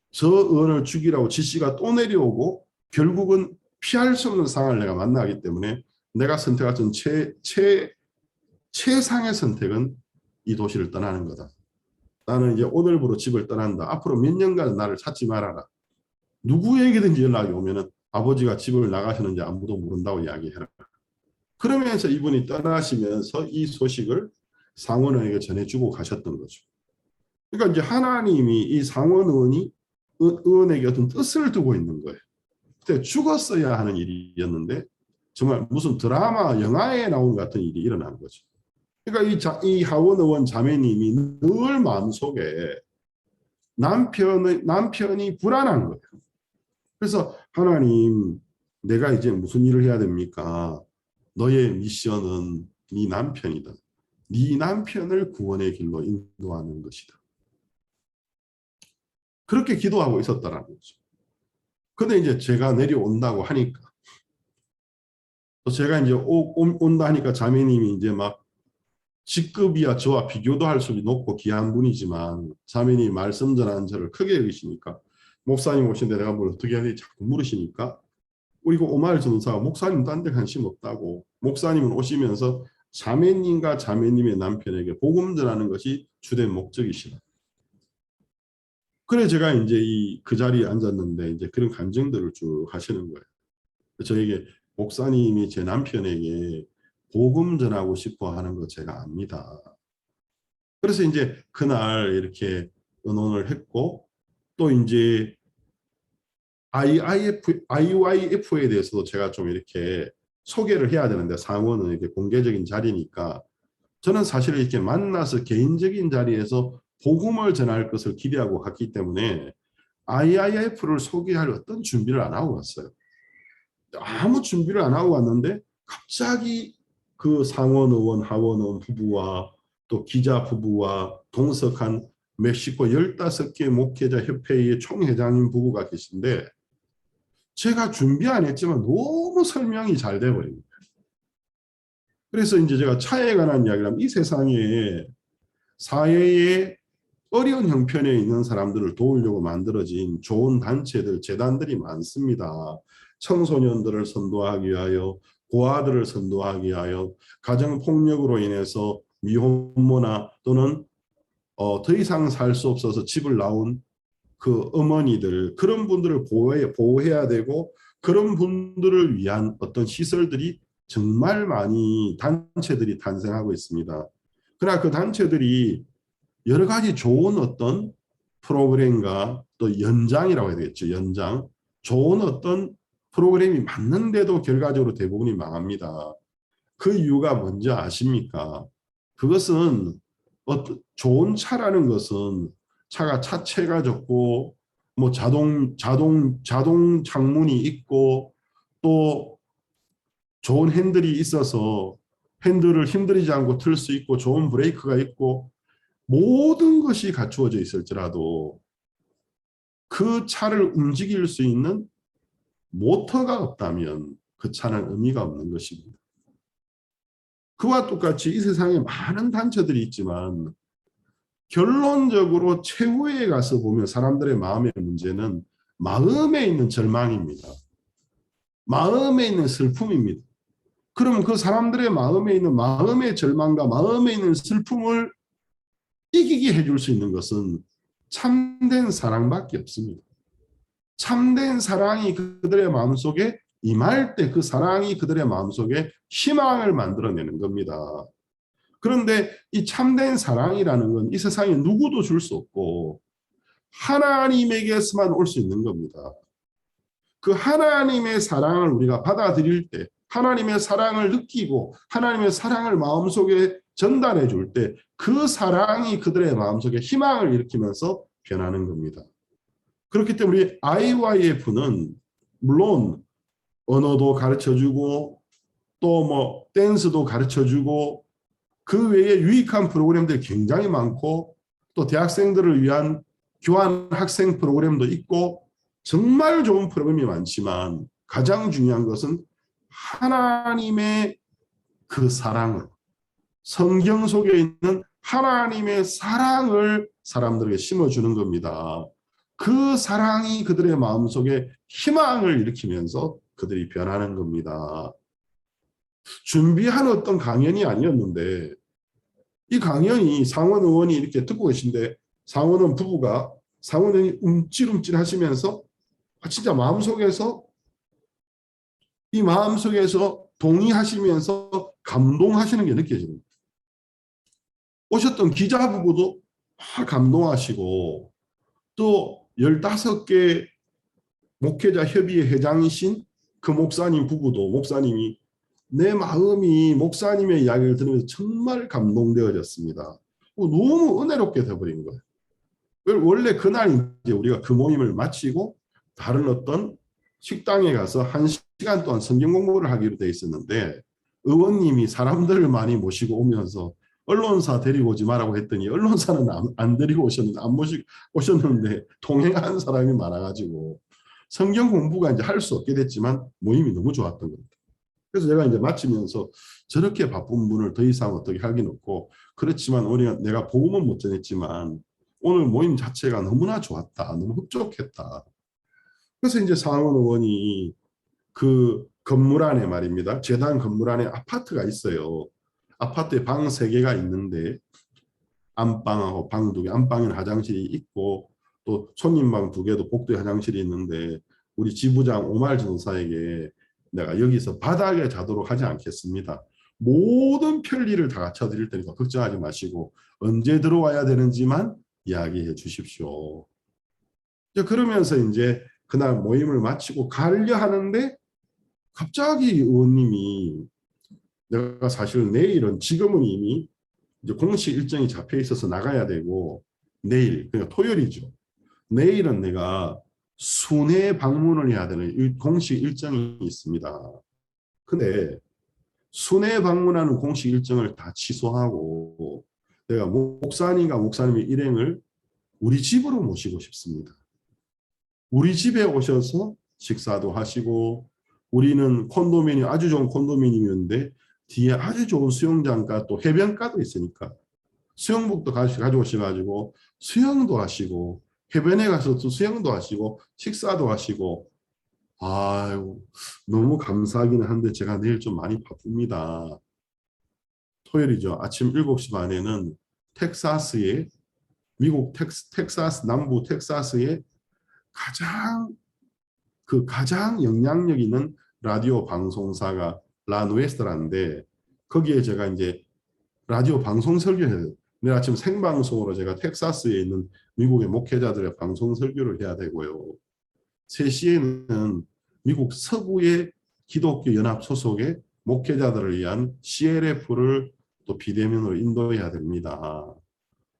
저 의원을 죽이라고 지시가 또 내려오고 결국은 피할 수 없는 상황을 내가 만나기 때문에 내가 선택한 최상의 선택은 이 도시를 떠나는 거다. 나는 이제 오늘부로 집을 떠난다. 앞으로 몇 년간 나를 찾지 말아라. 누구에게든지 연락이 오면은 아버지가 집을 나가셨는지 아무도 모른다고 이야기해라. 그러면서 이분이 떠나시면서 이 소식을 상원 의원에게 전해주고 가셨던 거죠. 그러니까 이제 하나님이 이 상원 의원에게 어떤 뜻을 두고 있는 거예요. 그때 죽었어야 하는 일이었는데 정말 무슨 드라마 영화에 나온 같은 일이 일어난 거죠. 그러니까 이 하원 의원 자매님이 늘 마음속에 남편이 불안한 거예요. 그래서 하나님, 내가 이제 무슨 일을 해야 됩니까? 너의 미션은 네 남편이다. 네 남편을 구원의 길로 인도하는 것이다. 그렇게 기도하고 있었다라는 거죠. 근데 이제 제가 내려온다고 하니까, 또 제가 이제 온다 하니까 자매님이 이제 막 직급이야 저와 비교도 할 수 높고 귀한 분이지만 자매님이 말씀 전하는 저를 크게 여기시니까, 목사님 오신데 내가 뭘 어떻게 해야 되지 자꾸 물으시니까, 우리 그 오마일 전사가 목사님 딴 데 관심 없다고, 목사님은 오시면서 자매님과 자매님의 남편에게 복음 전하는 것이 주된 목적이시다. 그래 제가 이제 그 자리에 앉았는데 이제 그런 감정들을 쭉 하시는 거예요. 저에게 목사님이 제 남편에게 복음 전하고 싶어 하는 거 제가 압니다. 그래서 이제 그날 이렇게 의논을 했고, 또 이제 IYF에 대해서도 제가 좀 이렇게 소개를 해야 되는데, 상원은 이렇게 공개적인 자리니까 저는 사실 이렇게 만나서 개인적인 자리에서 복음을 전할 것을 기대하고 갔기 때문에 IIF를 소개할 어떤 준비를 안 하고 갔어요. 아무 준비를 안 하고 왔는데 갑자기 그 상원 의원, 하원 의원 부부와 또 기자 부부와 동석한 멕시코 15개 목회자 협회의 총회장님 부부가 계신데, 제가 준비 안 했지만 너무 설명이 잘 돼버린 거예요. 그래서 이제 제가 차에 관한 이야기를 하면, 이 세상에 사회의 어려운 형편에 있는 사람들을 도우려고 만들어진 좋은 단체들, 재단들이 많습니다. 청소년들을 선도하기 위하여, 고아들을 선도하기 위하여, 가정폭력으로 인해서 미혼모나 또는 더 이상 살 수 없어서 집을 나온 그 어머니들, 그런 분들을 보호해야 되고, 그런 분들을 위한 어떤 시설들이 정말 많이 단체들이 탄생하고 있습니다. 그러나 그 단체들이 여러 가지 좋은 어떤 프로그램과 또 연장이라고 해야 되겠죠. 연장. 좋은 어떤 프로그램이 맞는데도 결과적으로 대부분이 망합니다. 그 이유가 뭔지 아십니까? 그것은 좋은 차라는 것은 차가 차체가 좋고 뭐 자동 창문이 있고 또 좋은 핸들이 있어서 핸들을 힘들이지 않고 틀 수 있고 좋은 브레이크가 있고 모든 것이 갖추어져 있을지라도 그 차를 움직일 수 있는 모터가 없다면 그 차는 의미가 없는 것입니다. 그와 똑같이 이 세상에 많은 단체들이 있지만 결론적으로 최후에 가서 보면 사람들의 마음의 문제는 마음에 있는 절망입니다. 마음에 있는 슬픔입니다. 그러면 그 사람들의 마음에 있는 마음의 절망과 마음에 있는 슬픔을 이기게 해줄 수 있는 것은 참된 사랑밖에 없습니다. 참된 사랑이 그들의 마음속에 임할 때 그 사랑이 그들의 마음속에 희망을 만들어내는 겁니다. 그런데 이 참된 사랑이라는 건 이 세상에 누구도 줄 수 없고 하나님에게서만 올 수 있는 겁니다. 그 하나님의 사랑을 우리가 받아들일 때, 하나님의 사랑을 느끼고 하나님의 사랑을 마음속에 전달해 줄 때 그 사랑이 그들의 마음속에 희망을 일으키면서 변하는 겁니다. 그렇기 때문에 우리 IYF는 물론 언어도 가르쳐주고 또 뭐 댄스도 가르쳐주고 그 외에 유익한 프로그램들이 굉장히 많고 또 대학생들을 위한 교환 학생 프로그램도 있고 정말 좋은 프로그램이 많지만 가장 중요한 것은 하나님의 그 사랑을, 성경 속에 있는 하나님의 사랑을 사람들에게 심어주는 겁니다. 그 사랑이 그들의 마음속에 희망을 일으키면서 그들이 변하는 겁니다. 준비한 어떤 강연이 아니었는데 이 강연이 상원 의원이 이렇게 듣고 계신데 상원 의원 부부가 상원 의원이 움찔움찔 하시면서 진짜 마음속에서 이 마음속에서 동의하시면서 감동하시는 게 느껴집니다. 오셨던 기자 부부도 감동하시고 또 15개 목회자 협의회 회장이신 그 목사님 부부도 목사님이 내 마음이 목사님의 이야기를 들으면서 정말 감동되어졌습니다. 너무 은혜롭게 돼버린 거예요. 원래 그날 이제 우리가 그 모임을 마치고 다른 어떤 식당에 가서 1시간 동안 성경 공부를 하기로 돼 있었는데 의원님이 사람들을 많이 모시고 오면서 언론사 데리고 오지 말라고 했더니 언론사는 안 데리고 오셨는데 안 모시고 오셨는데 동행하는 사람이 많아가지고 성경 공부가 이제 할 수 없게 됐지만 모임이 너무 좋았던 겁니다. 그래서 제가 이제 마치면서 저렇게 바쁜 분을 더 이상 어떻게 하긴 없고 그렇지만 우리가 내가 복음은 못 전했지만 오늘 모임 자체가 너무나 좋았다. 너무 흡족했다. 그래서 이제 상원 의원이 그 건물 안에 말입니다. 재단 건물 안에 아파트가 있어요. 아파트에 방 3개가 있는데 안방하고 방 2개, 안방에는 화장실이 있고 또 손님방 2개도 복도에 화장실이 있는데 우리 지부장 오말 전사에게 내가 여기서 바닥에 자도록 하지 않겠습니다. 모든 편리를 다 갖춰드릴 테니까 걱정하지 마시고 언제 들어와야 되는지만 이야기해 주십시오. 그러면서 이제 그날 모임을 마치고 가려 하는데 갑자기 의원님이 내가 사실 내일은 지금은 이미 이제 공식 일정이 잡혀 있어서 나가야 되고 내일 그러니까 토요일이죠. 내일은 내가 순회 방문을 해야 되는 공식 일정이 있습니다. 근데 순회 방문하는 공식 일정을 다 취소하고 내가 목사님의 일행을 우리 집으로 모시고 싶습니다. 우리 집에 오셔서 식사도 하시고 우리는 콘도미니엄 아주 좋은 콘도미니엄인데 뒤에 아주 좋은 수영장과 또 해변가도 있으니까 수영복도 가져오셔가지고 수영도 하시고 해변에 가서 또 수영도 하시고 식사도 하시고 아유 너무 감사하기는 한데 제가 내일 좀 많이 바쁩니다. 토요일이죠. 아침 7시 반에는 텍사스의 미국 텍사스 남부 텍사스의 가장 영향력 있는 라디오 방송사가 라누에스트라는데 거기에 제가 이제 라디오 방송 설교해요. 내일 아침 생방송으로 제가 텍사스에 있는 미국의 목회자들의 방송 설교를 해야 되고요. 3시에는 미국 서부의 기독교 연합 소속의 목회자들을 위한 CLF를 또 비대면으로 인도해야 됩니다.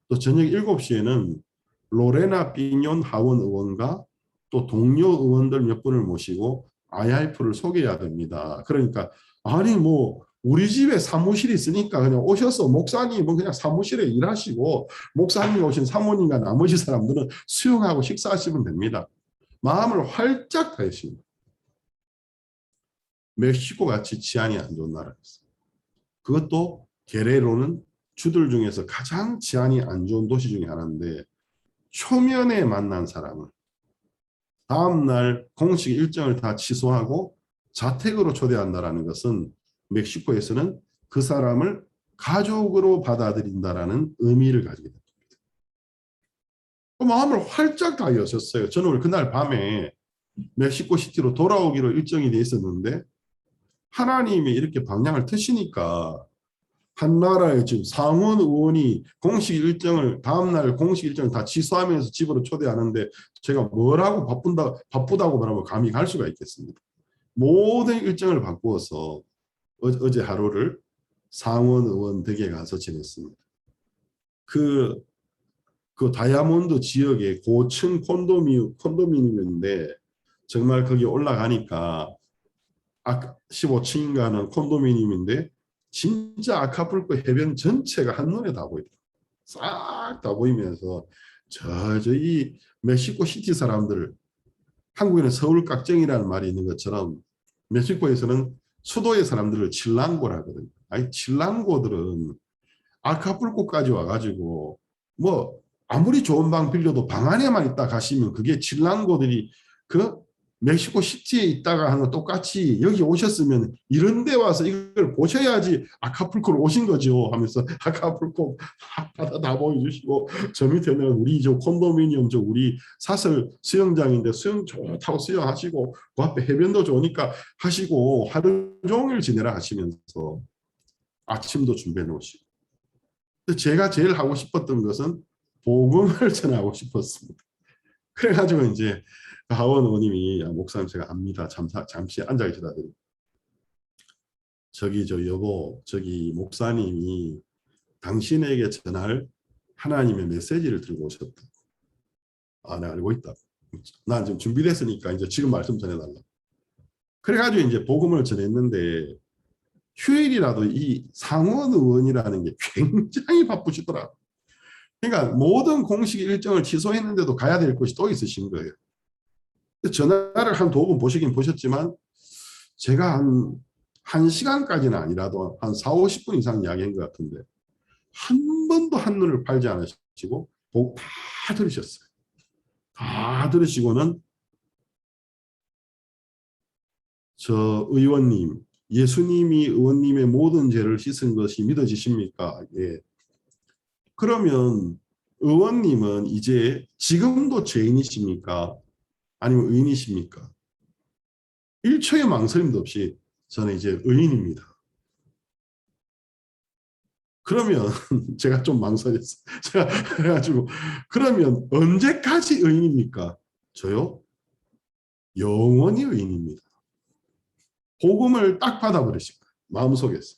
또 저녁 7시에는 로레나 삐뇽 하원 의원과 또 동료 의원들 몇 분을 모시고 IIF를 소개해야 됩니다. 그러니까 아니 뭐 우리 집에 사무실이 있으니까 그냥 오셔서 목사님은 그냥 사무실에 일하시고 목사님 오신 사모님과 나머지 사람들은 수영하고 식사하시면 됩니다. 마음을 활짝 다하십니다. 멕시코 같이治安이 안 좋은 나라였어요. 그것도 게레로는 주들 중에서 가장治安이 안 좋은 도시 중에 하나인데 초면에 만난 사람을 다음날 공식 일정을 다 취소하고 자택으로 초대한다는 것은 멕시코에서는 그 사람을 가족으로 받아들인다라는 의미를 가지게 됩니다. 마음을 활짝 다 여셨어요. 저는 그날 밤에 멕시코 시티로 돌아오기로 일정이 돼 있었는데 하나님이 이렇게 방향을 트시니까 한 나라의 지금 상원 의원이 공식 일정을 다음날 공식 일정을 다 취소하면서 집으로 초대하는데 제가 뭐라고 바쁘다고 말하면 감히 갈 수가 있겠습니다. 모든 일정을 바꾸어서 어제 하루를 상원 의원 댁에 가서 지냈습니다. 그 다이아몬드 지역의 고층 콘도미니엄인데 정말 거기 올라가니까 15층인가는 콘도미니엄인데 진짜 아카풀코 해변 전체가 한눈에 다 보이더라고요. 싹 다 보이면서 이 멕시코 시티 사람들 한국에는 서울 깍정이라는 말이 있는 것처럼 멕시코에서는 수도의 사람들을 칠랑고라 하거든요. 아니 칠랑고들은 아카풀코까지 와가지고 뭐 아무리 좋은 방 빌려도 방 안에만 있다 가시면 그게 칠랑고들이 그 멕시코 시티에 있다가 하는 거 똑같이 여기 오셨으면 이런 데 와서 이걸 보셔야지 아카풀코를 오신 거죠 하면서 아카풀코 바다 다 보여주시고 저 밑에는 우리 저 콘도미니엄 저 우리 사설 수영장인데 수영 좋다고 수영하시고 그 앞에 해변도 좋으니까 하시고 하루 종일 지내라 하시면서 아침도 준비해 놓으시고 제가 제일 하고 싶었던 것은 복음을 전하고 싶었습니다. 그래가지고 이제 하원 의원님이 목사님 제가 압니다. 잠시 앉아 계시다더니 저기 저 여보 저기 목사님이 당신에게 전할 하나님의 메시지를 들고 오셨다. 아 내가 알고 있다. 난 지금 준비됐으니까 이제 지금 말씀 전해달라. 그래가지고 이제 복음을 전했는데 휴일이라도 이 상원 의원이라는 게 굉장히 바쁘시더라. 그러니까 모든 공식 일정을 취소했는데도 가야 될 것이 또 있으신 거예요. 전화를 한 두 번 보시긴 보셨지만 제가 한 1시간까지는 아니라도 한 4, 50분 이상 이야기한 것 같은데 한 번도 한눈을 팔지 않으시고 복 다 들으셨어요. 다 들으시고는 저 의원님 예수님이 의원님의 모든 죄를 씻은 것이 믿어지십니까? 예. 그러면 의원님은 이제 지금도 죄인이십니까? 아니면 의인이십니까? 1초의 망설임도 없이 저는 이제 의인입니다. 그러면 제가 좀 망설였어요. 제가 그래가지고 그러면 언제까지 의인입니까? 저요? 영원히 의인입니다. 복음을 딱 받아버리신 거예요. 마음속에서.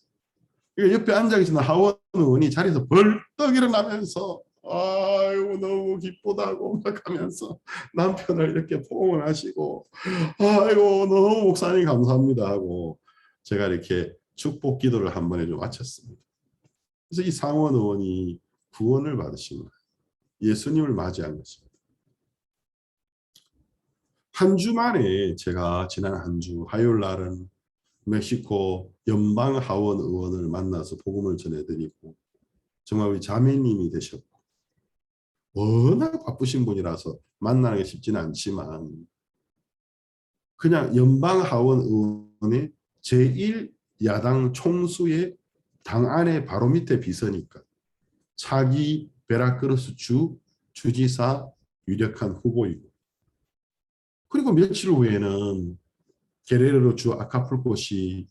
옆에 앉아 계시는 하원 의원이 자리에서 벌떡 일어나면서 아이고 너무 기쁘다고 막 하면서 남편을 이렇게 포옹을 하시고 아이고 너무 목사님 감사합니다 하고 제가 이렇게 축복 기도를 한 번에 좀 마쳤습니다. 그래서 이 상원 의원이 구원을 받으신 거예요. 예수님을 맞이한 것입니다. 한 주 만에 제가 지난 한 주 화요일 날은 멕시코 연방 하원 의원을 만나서 복음을 전해드리고 정말 우리 자매님이 되셨고 워낙 바쁘신 분이라서 만나는 게 쉽지는 않지만 그냥 연방 하원 의원의 제1야당 총수의 당 안에 바로 밑에 비서니까 차기 베라크루스 주 주지사 유력한 후보이고 그리고 며칠 후에는 게레로 주 아카풀코시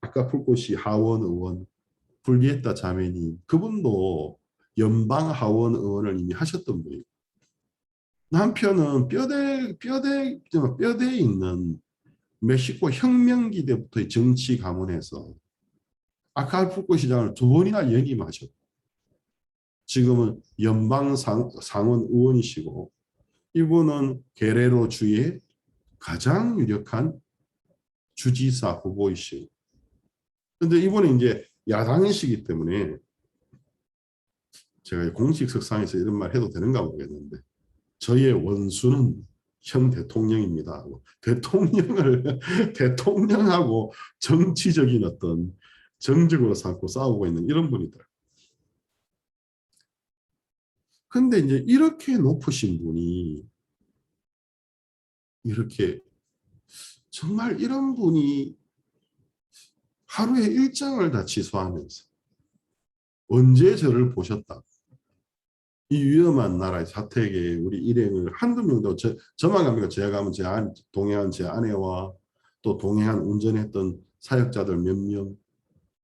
아카풀코시 하원 의원 불리에타 자매님 그분도 연방 하원 의원을 이미 하셨던 분이고 남편은 뼈대에 있는 멕시코 혁명기 때부터의 정치 가문에서 아카풀코 시장을 2번이나 연임하셨고 지금은 연방 상원 의원이시고 이분은 게레로 주의 가장 유력한 주지사 후보이시고 근데 이분은 이제 야당이시기 때문에 제가 공식 석상에서 이런 말 해도 되는가 모르겠는데 저의 원수는 현 대통령입니다. 대통령을 대통령하고 정치적인 어떤 정적으로 삼고 싸우고 있는 이런 분이더라고요. 근데 이제 이렇게 높으신 분이 이렇게 정말 이런 분이 하루에 일정을 다 취소하면서 언제 저를 보셨다. 이 위험한 나라의 사택에 우리 일행을 한두 명도 저만 갑니까? 제가 가면 동행한 제 아내와 또 동행한 운전했던 사역자들 몇 명.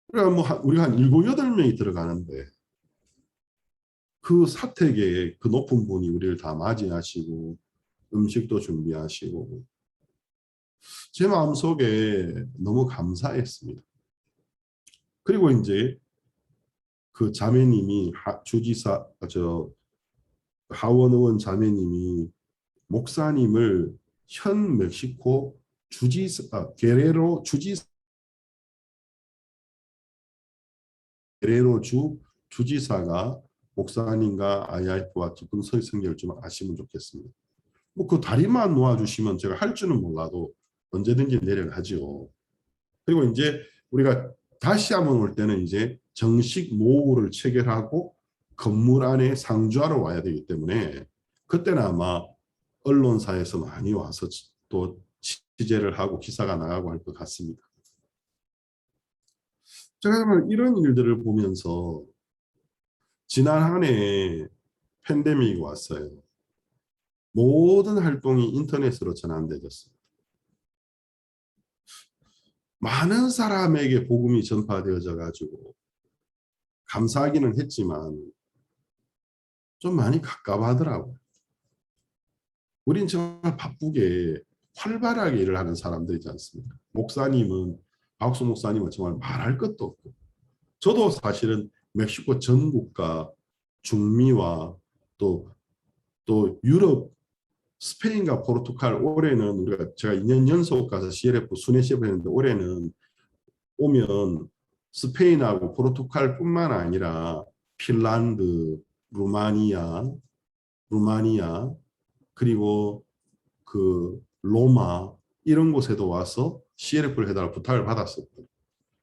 그러니까 뭐 우리가 한 7, 8명이 들어가는데 그 사택에 그 높은 분이 우리를 다 맞이하시고 음식도 준비하시고 제 마음속에 너무 감사했습니다. 그리고 이제 그 자매님이 주지사 하원 의원 자매님이 목사님을 현 멕시코 게레로 주 주지사가 목사님과 IIF와 깊은 설성결 좀 아시면 좋겠습니다. 뭐 그 다리만 놓아주시면 제가 할 줄은 몰라도 언제든지 내려가죠. 그리고 이제 우리가 다시 한번 올 때는 이제 정식 모우를 체결하고 건물 안에 상주하러 와야 되기 때문에 그때는 아마 언론사에서 많이 와서 또 취재를 하고 기사가 나가고 할 것 같습니다. 제가 정말 이런 일들을 보면서 지난 한 해 팬데믹이 왔어요. 모든 활동이 인터넷으로 전환되었습니다. 많은 사람에게 복음이 전파되어져 가지고 감사하기는 했지만 좀 많이 갑갑하더라고요. 우린 정말 바쁘게 활발하게 일을 하는 사람들이지 않습니까? 목사님은 박수 목사님은 정말 말할 것도 없고 저도 사실은 멕시코 전국과 중미와 또 유럽 스페인과 포르투갈 올해는 우리가 제가 2년 연속 가서 CLF 순회 CF 했는데 올해는 오면 스페인하고 포르투갈뿐만 아니라 핀란드, 루마니아 그리고 그 로마 이런 곳에도 와서 CLF를 해달라 부탁을 받았었고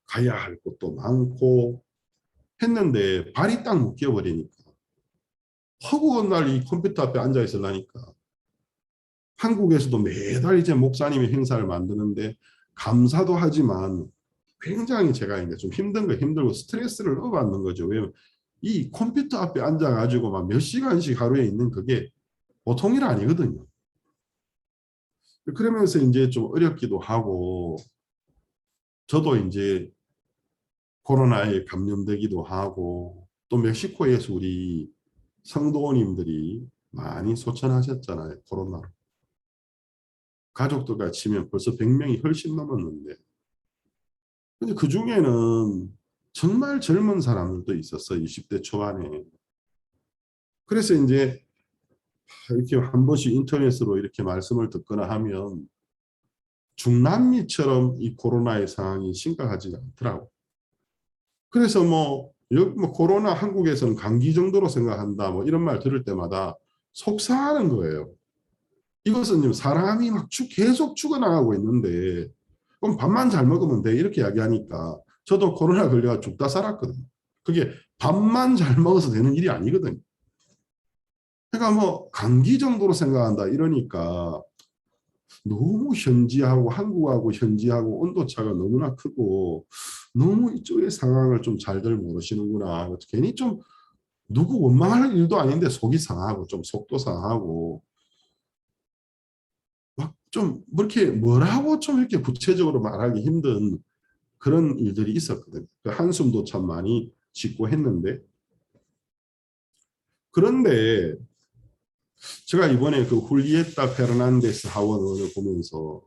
가야 할 곳도 많고 했는데 발이 딱 묶여버리니까 허구한 날 이 컴퓨터 앞에 앉아 있으려니까 한국에서도 매달 이제 목사님의 행사를 만드는데 감사도 하지만 굉장히 제가 이제 좀 힘들고 스트레스를 얻어받는 거죠. 왜냐면 이 컴퓨터 앞에 앉아가지고 막 몇 시간씩 하루에 있는 그게 보통 일 아니거든요. 그러면서 이제 좀 어렵기도 하고 저도 이제 코로나에 감염되기도 하고 또 멕시코에서 우리 성도님들이 많이 소천하셨잖아요. 코로나로. 가족들과 치면 벌써 100명이 훨씬 넘었는데 근데 그중에는 정말 젊은 사람들도 있었어요. 20대 초반에. 그래서 이제 이렇게 한 번씩 인터넷으로 이렇게 말씀을 듣거나 하면 중남미처럼 이 코로나의 상황이 심각하지 않더라고. 그래서 뭐 코로나 한국에서는 감기 정도로 생각한다 뭐 이런 말 들을 때마다 속상하는 거예요. 이것은 사람이 막 계속 죽어나가고 있는데 그럼 밥만 잘 먹으면 돼 이렇게 이야기하니까 저도 코로나 걸려 죽다 살았거든요. 그게 밥만 잘 먹어서 되는 일이 아니거든요. 그러니까 뭐 감기 정도로 생각한다 이러니까 너무 현지하고 한국하고 현지하고 온도차가 너무나 크고 너무 이쪽의 상황을 좀 잘들 모르시는구나. 괜히 좀 누구 원망할 일도 아닌데 속이 상하고 좀 속도 상하고 막 좀 이렇게 뭐라고 좀 이렇게 구체적으로 말하기 힘든 그런 일들이 있었거든요. 한숨도 참 많이 짓고 했는데 그런데 제가 이번에 그 훌리에타 페르난데스 하원을 보면서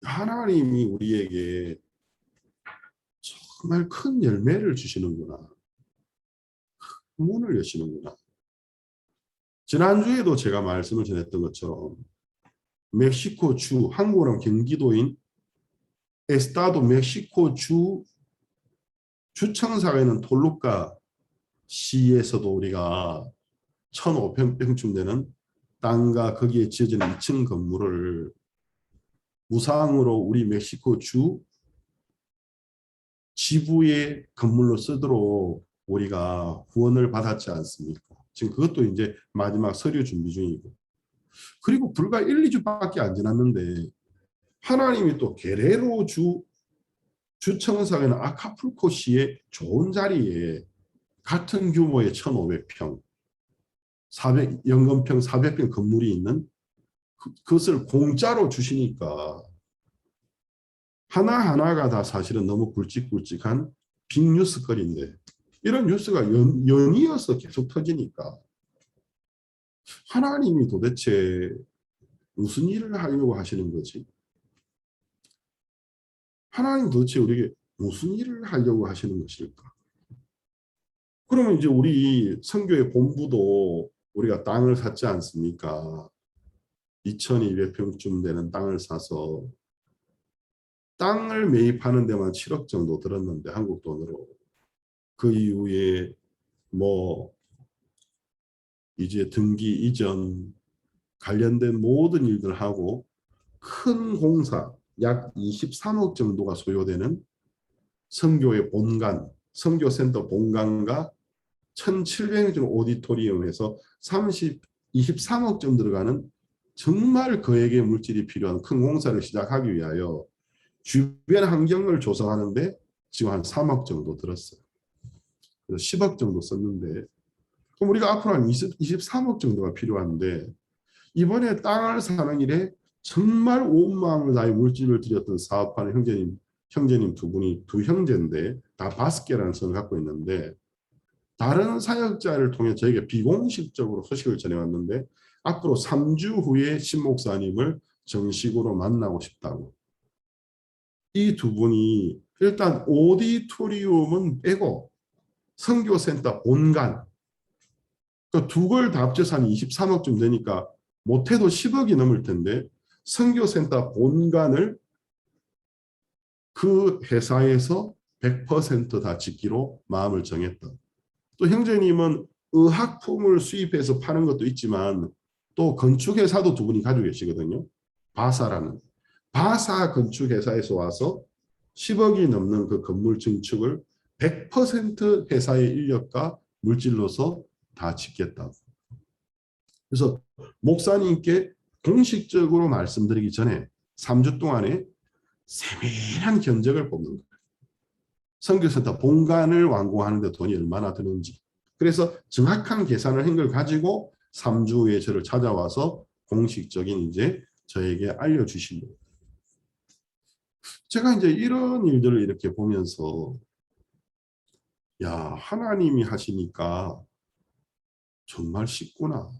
하나님이 우리에게 정말 큰 열매를 주시는구나. 문을 여시는구나. 지난주에도 제가 말씀을 전했던 것처럼 멕시코 주, 한국은 경기도인 에스타도 멕시코 주 주청사가 있는 톨루카 시에서도 우리가 1,500평쯤 되는 땅과 거기에 지어진 2층 건물을 무상으로 우리 멕시코 주 지부의 건물로 쓰도록 우리가 후원을 받았지 않습니까? 지금 그것도 이제 마지막 서류 준비 중이고. 그리고 불과 1, 2주밖에 안 지났는데 하나님이 또 게레로 주청사에는 아카풀코시의 좋은 자리에 같은 규모의 1,500평, 400, 연건평 400평 건물이 있는 그것을 공짜로 주시니까 하나하나가 다 사실은 너무 굵직굵직한 빅뉴스거리인데 이런 뉴스가 연이어서 계속 터지니까 하나님이 도대체 무슨 일을 하려고 하시는 거지? 하나님 도대체 우리에게 무슨 일을 하려고 하시는 것일까? 그러면 이제 우리 선교의 본부도 우리가 땅을 샀지 않습니까? 2,200평쯤 되는 땅을 사서 땅을 매입하는 데만 7억 정도 들었는데 한국 돈으로 그 이후에 뭐 이제 등기 이전 관련된 모든 일들 하고 큰 공사 약 23억 정도가 소요되는 선교의 본관, 선교센터 본관과 1,700정 오디토리움에서 23억쯤 들어가는 정말 그에게 물질이 필요한 큰 공사를 시작하기 위하여 주변 환경을 조성하는데 지금 한 3억 정도 들었어요. 그래서 10억 정도 썼는데 그럼 우리가 앞으로 한 23억 정도가 필요한데 이번에 땅을 사는 일에 정말 온 마음을 다해 물질을 들였던 사업하는 형제님 두 분이 두 형제인데 다 바스케라는 성을 갖고 있는데 다른 사역자를 통해 저에게 비공식적으로 소식을 전해왔는데 앞으로 3주 후에 신 목사님을 정식으로 만나고 싶다고. 이 두 분이 일단 오디토리움은 빼고 선교센터 본관 그 두 걸 다 합쳐서 한 23억쯤 되니까 못해도 10억이 넘을 텐데 선교센터 본관을 그 회사에서 100%다 짓기로 마음을 정했다. 또 형제님은 의학품을 수입해서 파는 것도 있지만 또 건축회사도 두 분이 가지고 계시거든요. 바사라는. 바사 건축회사에서 와서 10억이 넘는 그 건물 증축을 100% 회사의 인력과 물질로서 다 짓겠다. 그래서 목사님께 공식적으로 말씀드리기 전에 3주 동안에 세밀한 견적을 뽑는 거예요. 선교센터 본관을 완공하는 데 돈이 얼마나 드는지. 그래서 정확한 계산을 한 걸 가지고 3주 후에 저를 찾아와서 공식적인 이제 저에게 알려주시려고. 제가 이제 이런 일들을 이렇게 보면서 야, 하나님이 하시니까 정말 쉽구나.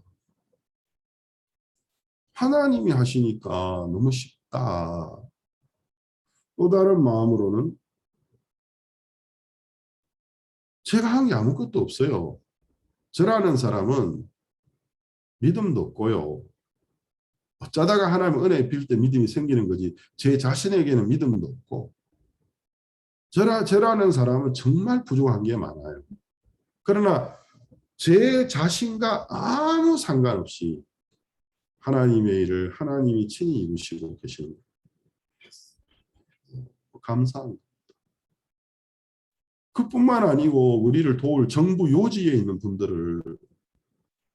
하나님이 하시니까 너무 쉽다. 또 다른 마음으로는 제가 한 게 아무것도 없어요. 저라는 사람은 믿음도 없고요. 어쩌다가 하나님 은혜 빌 때 믿음이 생기는 거지 제 자신에게는 믿음도 없고 저라는 사람은 정말 부족한 게 많아요. 그러나 제 자신과 아무 상관없이 하나님의 일을 하나님이 친히 이루시고 계시는 거예요. 감사합니다. 그뿐만 아니고 우리를 도울 정부 요직에 있는 분들을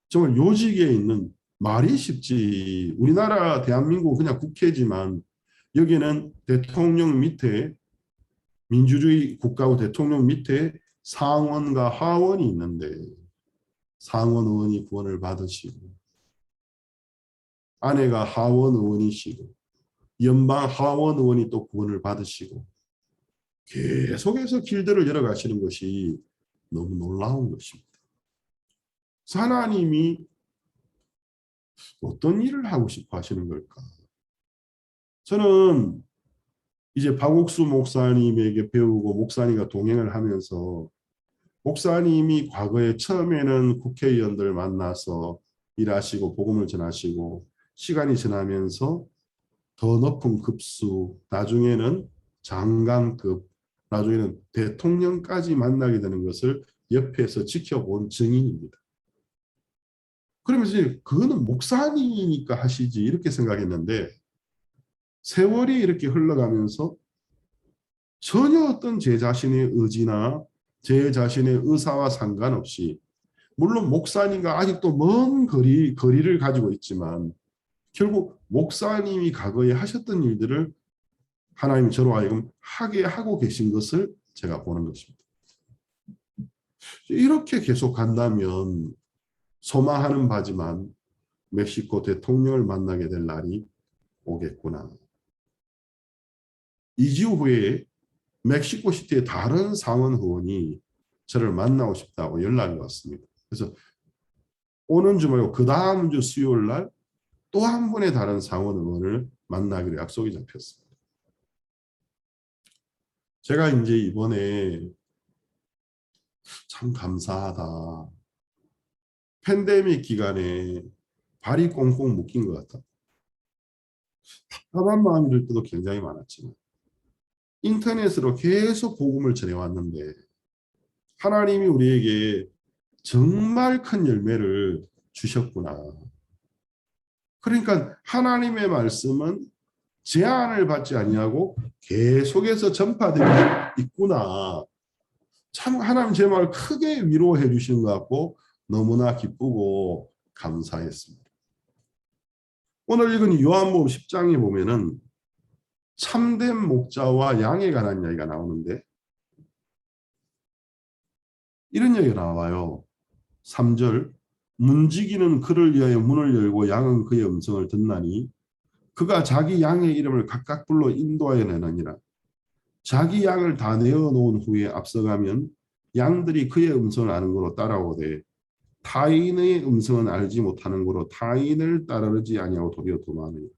정말 요직에 있는 말이 쉽지 우리나라 대한민국 그냥 국회지만 여기는 대통령 밑에 민주주의 국가고 대통령 밑에 상원과 하원이 있는데 상원 의원이 구원을 받으시고 아내가 하원 의원이시고 연방 하원 의원이 또 구원을 받으시고 계속해서 길들을 열어가시는 것이 너무 놀라운 것입니다. 하나님이 어떤 일을 하고 싶어 하시는 걸까? 저는 이제 박옥수 목사님에게 배우고 목사님과 동행을 하면서 목사님이 과거에 처음에는 국회의원들 만나서 일하시고 복음을 전하시고 시간이 지나면서 더 높은 급수, 나중에는 장관급, 나중에는 대통령까지 만나게 되는 것을 옆에서 지켜본 증인입니다. 그러면서 그거는 목사님이니까 하시지 이렇게 생각했는데 세월이 이렇게 흘러가면서 전혀 어떤 제 자신의 의지나 제 자신의 의사와 상관없이 물론 목사님과 아직도 먼 거리를 가지고 있지만 결국 목사님이 과거에 하셨던 일들을 하나님이 저로 하여금 하게 하고 계신 것을 제가 보는 것입니다. 이렇게 계속 간다면 소망하는 바지만 멕시코 대통령을 만나게 될 날이 오겠구나. 2주 후에 멕시코 시티의 다른 상원 의원이 저를 만나고 싶다고 연락이 왔습니다. 그래서 오는 주 말고 그 다음 주 수요일 날 또 한 분의 다른 상원 의원을 만나기로 약속이 잡혔습니다. 제가 이제 이번에 참 감사하다. 팬데믹 기간에 발이 꽁꽁 묶인 것 같다. 답답한 마음이 들 때도 굉장히 많았지만 인터넷으로 계속 복음을 전해왔는데 하나님이 우리에게 정말 큰 열매를 주셨구나. 그러니까 하나님의 말씀은 제한을 받지 아니하고 계속해서 전파되고 있구나. 참 하나님 제 말 크게 위로해 주시는 것 같고 너무나 기쁘고 감사했습니다. 오늘 읽은 요한복음 10장에 보면은 참된 목자와 양에 관한 이야기가 나오는데 이런 얘기가 나와요. 3절 문지기는 그를 위하여 문을 열고 양은 그의 음성을 듣나니 그가 자기 양의 이름을 각각 불러 인도하여 내느니라. 자기 양을 다 내어놓은 후에 앞서가면 양들이 그의 음성을 아는 거로 따라오되 타인의 음성은 알지 못하는 거로 타인을 따르지 아니하고 도리어 도망하느니라.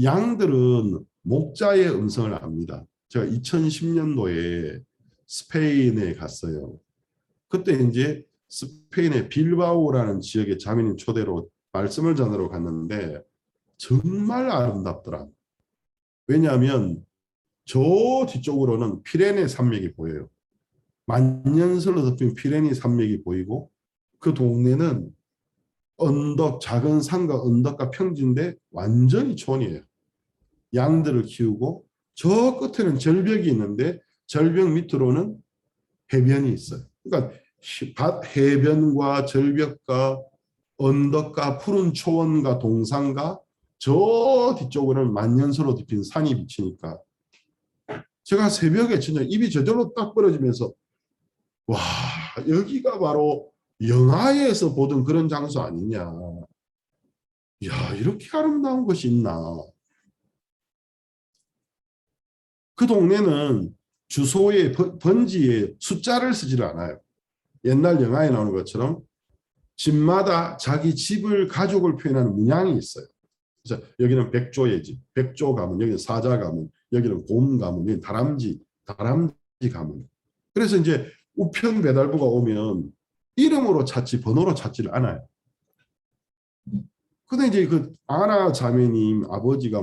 양들은 목자의 음성을 압니다. 제가 2010년도에 스페인에 갔어요. 그때 이제 스페인의 빌바오라는 지역의 자매님 초대로 말씀을 전하러 갔는데 정말 아름답더라. 왜냐하면 저 뒤쪽으로는 피레네 산맥이 보여요. 만년설로 덮인 피레네 산맥이 보이고 그 동네는 언덕, 작은 산과 언덕과 평지인데 완전히 촌이에요. 양들을 키우고 저 끝에는 절벽이 있는데 절벽 밑으로는 해변이 있어요. 그러니까 해변과 절벽과 언덕과 푸른 초원과 동산과 저 뒤쪽으로는 만년설로 덮인 산이 비치니까 제가 새벽에 진짜 입이 저절로 딱 벌어지면서 와 여기가 바로 영화에서 보던 그런 장소 아니냐. 야 이렇게 아름다운 것이 있나. 그 동네는 주소에 번지에 숫자를 쓰지를 않아요. 옛날 영화에 나오는 것처럼 집마다 자기 집을 가족을 표현하는 문양이 있어요. 그래서 여기는 백조의 집, 백조 가문, 여기는 사자 가문, 여기는 곰 가문, 여기는 다람쥐 가문. 그래서 이제 우편 배달부가 오면 이름으로 찾지 번호로 찾지를 않아요. 근데 이제 그 아나 자매님 아버지가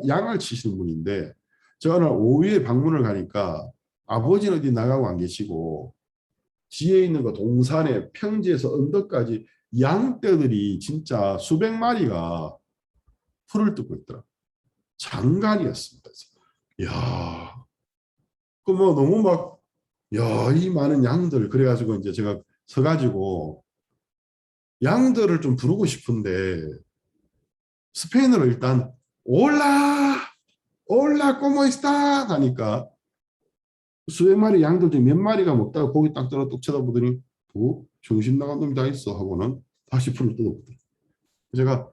양을 치시는 분인데 제가 오늘 오후에 방문을 가니까 아버지는 어디 나가고 안 계시고 뒤에 있는 그 동산에 평지에서 언덕까지 양떼들이 진짜 수백 마리가 풀을 뜯고 있더라. 장관이었습니다. 이야, 그 뭐 너무 막, 야, 이 많은 양들. 그래가지고 이제 제가 서가지고 양들을 좀 부르고 싶은데 스페인어로 일단 올라, 올라, 꼬모 있다 하니까 수백 마리 양들 중에 몇 마리가 먹다가 고기 딱 들어 뚝 쳐다보더니 정신 나간 놈이 다 있어 하고는 다시 풀을 뜯어보더라. 제가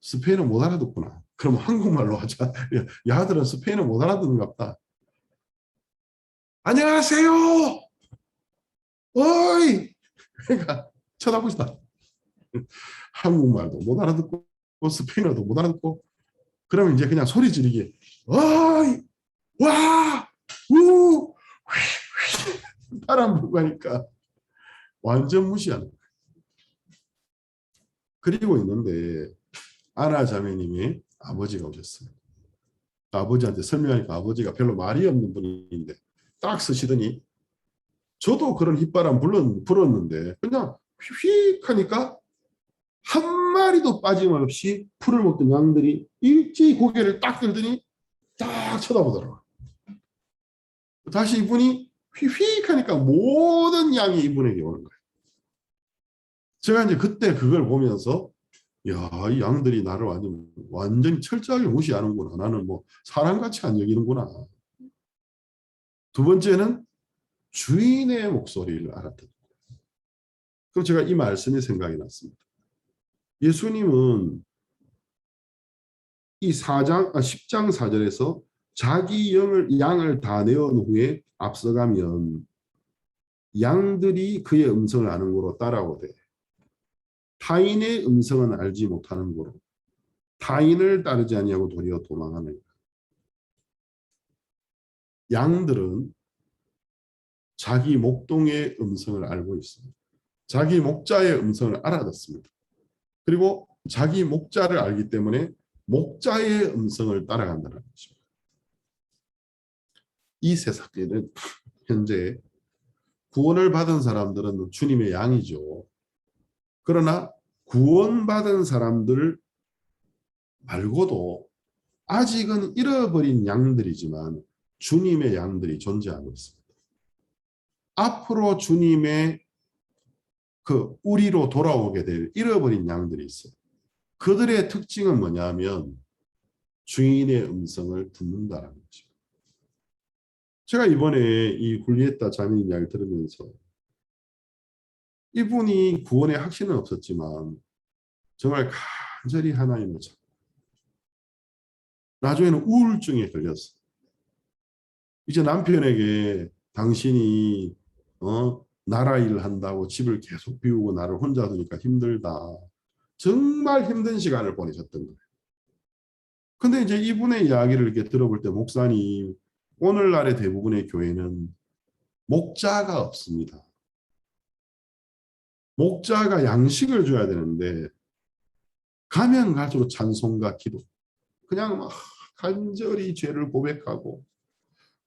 스페인어 못 알아듣구나. 그럼 한국말로 하자. 야들은 스페인어 못 알아듣는가 보다. 안녕하세요. 어이. 그러니까 쳐다보시다. 한국말도 못 알아듣고 스페인어도 못 알아듣고 그러면 이제 그냥 소리 지르기. 어이. 와. 우. 바람 불고 하니까 완전 무시하는 거예요. 그리고 있는데 아나 자매님이 아버지가 오셨어요. 아버지한테 설명하니까 아버지가 별로 말이 없는 분인데 딱 쓰시더니 저도 그런 휘바람 불었는데 그냥 휙 하니까 한 마리도 빠짐없이 풀을 먹던 양들이 일제히 고개를 딱 들더니 딱 쳐다보더라고요. 다시 이분이 휙 하니까 모든 양이 이분에게 오는 거예요. 제가 이제 그때 그걸 보면서 야, 이 양들이 나를 완전히 철저하게 무시하는구나. 나는 뭐 사람같이 안 여기는구나. 두 번째는 주인의 목소리를 알았던 거예요. 그럼 제가 이 말씀이 생각이 났습니다. 예수님은 이 10장 4절에서 자기 양을 다 내어놓은 후에 앞서가면 양들이 그의 음성을 아는 거로 따라오되 타인의 음성은 알지 못하는 거로 타인을 따르지 아니하고 도리어 도망하는 양들은 자기 목동의 음성을 알고 있습니다. 자기 목자의 음성을 알아듣습니다. 그리고 자기 목자를 알기 때문에 목자의 음성을 따라간다는 것입니다. 이 세상에는 현재 구원을 받은 사람들은 주님의 양이죠. 그러나 구원받은 사람들 말고도 아직은 잃어버린 양들이지만 주님의 양들이 존재하고 있습니다. 앞으로 주님의 그 우리로 돌아오게 될 잃어버린 양들이 있어요. 그들의 특징은 뭐냐면 주인의 음성을 듣는다라는 거죠. 제가 이번에 이 훌리에타 자매님 이야기를 들으면서 이분이 구원의 확신은 없었지만 정말 간절히 하나님을 찾고 나중에는 우울증에 걸렸어. 이제 남편에게 당신이 나라 일을 한다고 집을 계속 비우고 나를 혼자 두니까 힘들다. 정말 힘든 시간을 보내셨던 거예요. 근데 이제 이분의 이야기를 이렇게 들어볼 때 목사님, 오늘날의 대부분의 교회는 목자가 없습니다. 목자가 양식을 줘야 되는데 가면 갈수록 찬송과 기도, 그냥 막 간절히 죄를 고백하고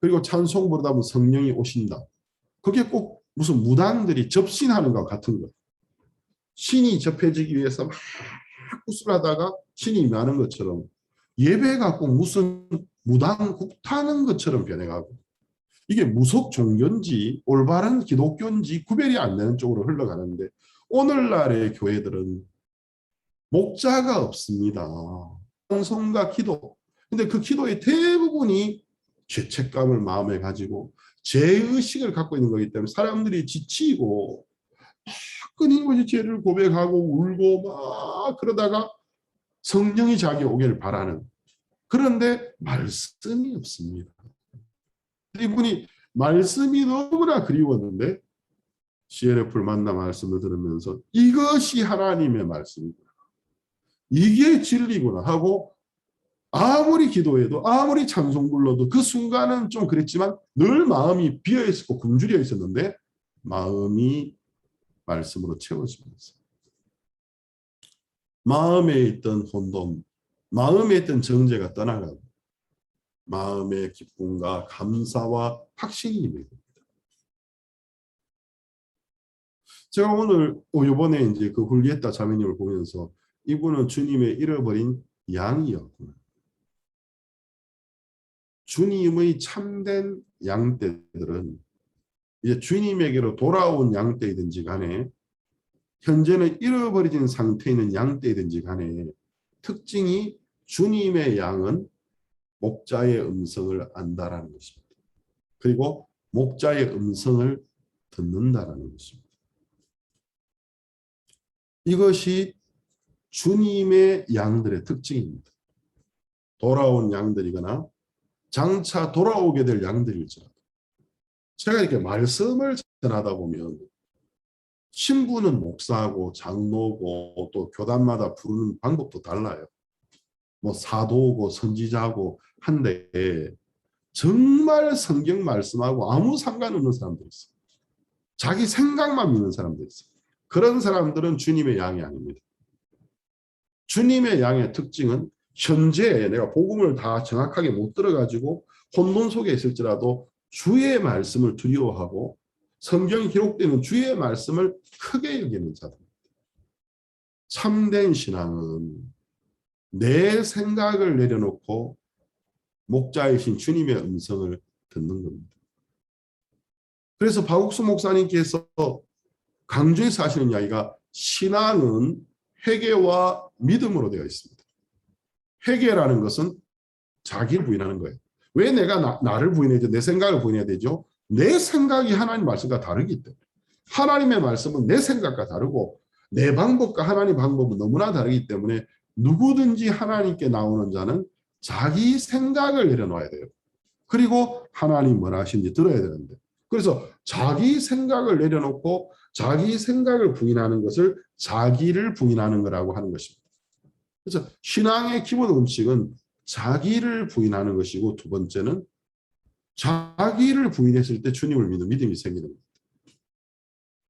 그리고 찬송 부르다 보면 성령이 오신다. 그게 꼭 무슨 무당들이 접신하는 것 같은 거예요. 신이 접해지기 위해서 막 구슬하다가 신이 임하는 것처럼 예배가 꼭 무슨 무당 국타는 것처럼 변해가고 이게 무속 종교인지 올바른 기독교인지 구별이 안 되는 쪽으로 흘러가는데 오늘날의 교회들은 목자가 없습니다. 찬송과 기도. 근데 그 기도의 대부분이 죄책감을 마음에 가지고 죄의식을 갖고 있는 거기 때문에 사람들이 지치고 끊임없이 죄를 고백하고 울고 막 그러다가 성령이 자기 오기를 바라는. 그런데 말씀이 없습니다. 이분이 말씀이 너무나 그리웠는데 CLF를 만나 말씀을 들으면서 이것이 하나님의 말씀이구나. 이게 진리구나 하고 아무리 기도해도 아무리 찬송 불러도 그 순간은 좀 그랬지만 늘 마음이 비어있었고 굶주려 있었는데 마음이 말씀으로 채워지면서 마음에 있던 혼돈, 마음에 있던 정죄가 떠나가고 마음의 기쁨과 감사와 확신이 있는 겁니다. 제가 오늘 이번에 이제 그 훌리에타 자매님을 보면서 이분은 주님의 잃어버린 양이었구나. 주님의 참된 양떼들은 이제 주님에게로 돌아온 양떼이든지 간에 현재는 잃어버려진 상태에 있는 양떼이든지 간에 특징이 주님의 양은 목자의 음성을 안다라는 것입니다. 그리고 목자의 음성을 듣는다라는 것입니다. 이것이 주님의 양들의 특징입니다. 돌아온 양들이거나 장차 돌아오게 될 양들일지라도 제가 이렇게 말씀을 전하다 보면 신부는 목사고 장로고 또 교단마다 부르는 방법도 달라요. 뭐 사도고 선지자고 한데 정말 성경 말씀하고 아무 상관없는 사람들이 있어요. 자기 생각만 믿는 사람들이 있어요. 그런 사람들은 주님의 양이 아닙니다. 주님의 양의 특징은 현재 내가 복음을 다 정확하게 못 들어가지고 혼돈 속에 있을지라도 주의 말씀을 두려워하고 성경이 기록되는 주의 말씀을 크게 여기는 자들입니다. 참된 신앙은 내 생각을 내려놓고 목자이신 주님의 음성을 듣는 겁니다. 그래서 박옥수 목사님께서 강조해서 하시는 이야기가 신앙은 회개와 믿음으로 되어 있습니다. 회개라는 것은 자기를 부인하는 거예요. 왜 내가 나를 부인해야 되죠? 내 생각을 부인해야 되죠? 내 생각이 하나님 말씀과 다르기 때문에. 하나님의 말씀은 내 생각과 다르고 내 방법과 하나님 방법은 너무나 다르기 때문에 누구든지 하나님께 나오는 자는 자기 생각을 내려놓아야 돼요. 그리고 하나님 뭘 하시는지 들어야 되는데 그래서 자기 생각을 내려놓고 자기 생각을 부인하는 것을 자기를 부인하는 거라고 하는 것입니다. 그래서 신앙의 기본 원칙은 자기를 부인하는 것이고 두 번째는 자기를 부인했을 때 주님을 믿는 믿음이 생기는 겁니다.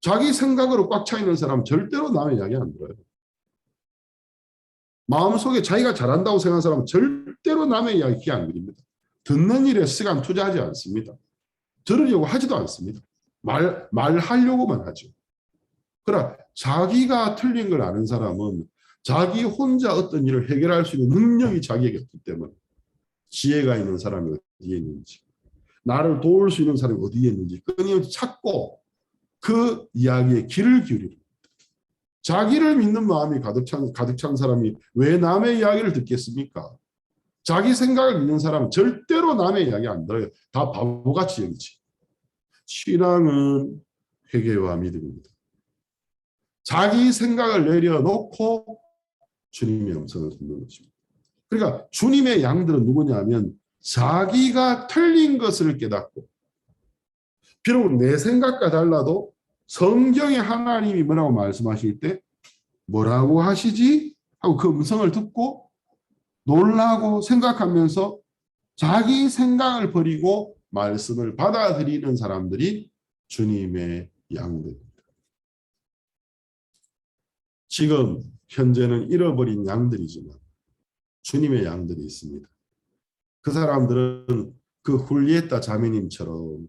자기 생각으로 꽉 차 있는 사람은 절대로 남의 이야기 안 들어요. 마음속에 자기가 잘한다고 생각하는 사람은 절대로 남의 이야기 귀 안 드립니다. 듣는 일에 시간 투자하지 않습니다. 들으려고 하지도 않습니다. 말하려고만 하죠. 그러나 자기가 틀린 걸 아는 사람은 자기 혼자 어떤 일을 해결할 수 있는 능력이 자기에게 없기 때문에 지혜가 있는 사람이 어디에 있는지 나를 도울 수 있는 사람이 어디에 있는지 끊임없이 찾고 그 이야기에 귀를 기울이는 자기를 믿는 마음이 가득 찬 사람이 왜 남의 이야기를 듣겠습니까? 자기 생각을 믿는 사람은 절대로 남의 이야기 안 들어요. 다 바보같이 여기지. 신앙은 회개와 믿음입니다. 자기 생각을 내려놓고 주님의 음성을 듣는 것입니다. 그러니까 주님의 양들은 누구냐면 자기가 틀린 것을 깨닫고 비록 내 생각과 달라도 성경에 하나님이 뭐라고 말씀하실 때 뭐라고 하시지? 하고 그 음성을 듣고 놀라고 생각하면서 자기 생각을 버리고 말씀을 받아들이는 사람들이 주님의 양들입니다. 지금 현재는 잃어버린 양들이지만 주님의 양들이 있습니다. 그 사람들은 그 훌리에타 자매님처럼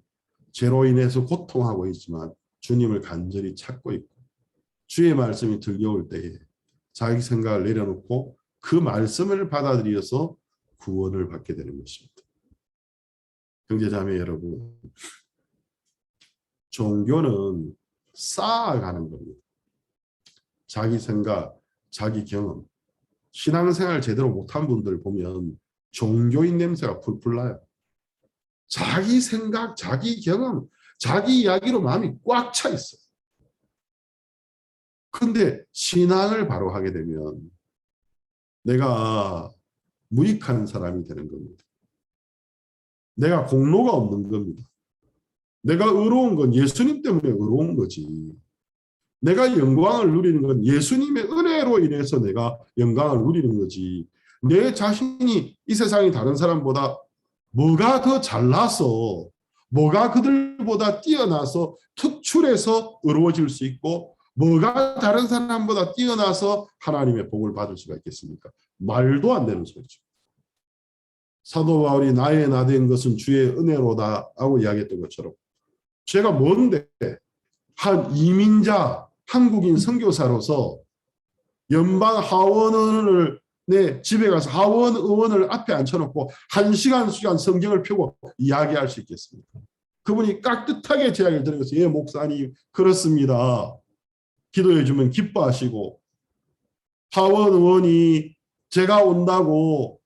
죄로 인해서 고통하고 있지만 주님을 간절히 찾고 있고 주의 말씀이 들려올 때에 자기 생각을 내려놓고 그 말씀을 받아들여서 구원을 받게 되는 것입니다. 형제자매 여러분, 종교는 쌓아가는 겁니다. 자기 생각, 자기 경험, 신앙생활 제대로 못한 분들 보면 종교인 냄새가 풀풀 나요. 자기 생각, 자기 경험, 자기 이야기로 마음이 꽉 차 있어요. 근데 신앙을 바로 하게 되면 내가 무익한 사람이 되는 겁니다. 내가 공로가 없는 겁니다. 내가 의로운 건 예수님 때문에 의로운 거지. 내가 영광을 누리는 건 예수님의 은혜로 인해서 내가 영광을 누리는 거지. 내 자신이 이 세상의 다른 사람보다 뭐가 더 잘나서 뭐가 그들보다 뛰어나서 특출해서 의로워질 수 있고 뭐가 다른 사람보다 뛰어나서 하나님의 복을 받을 수가 있겠습니까? 말도 안 되는 소리죠. 사도 바울이 나의 나 된 것은 주의 은혜로다 하고 이야기했던 것처럼 제가 뭔데 한 이민자 한국인 선교사로서 연방 하원의원을 내 집에 가서 하원 의원을 앞에 앉혀놓고 1시간 성경을 펴고 이야기할 수 있겠습니까? 그분이 깍듯하게 제 이야기를 들으면서 예 목사님 그렇습니다. 기도해 주면 기뻐하시고 하원 의원이 제가 온다고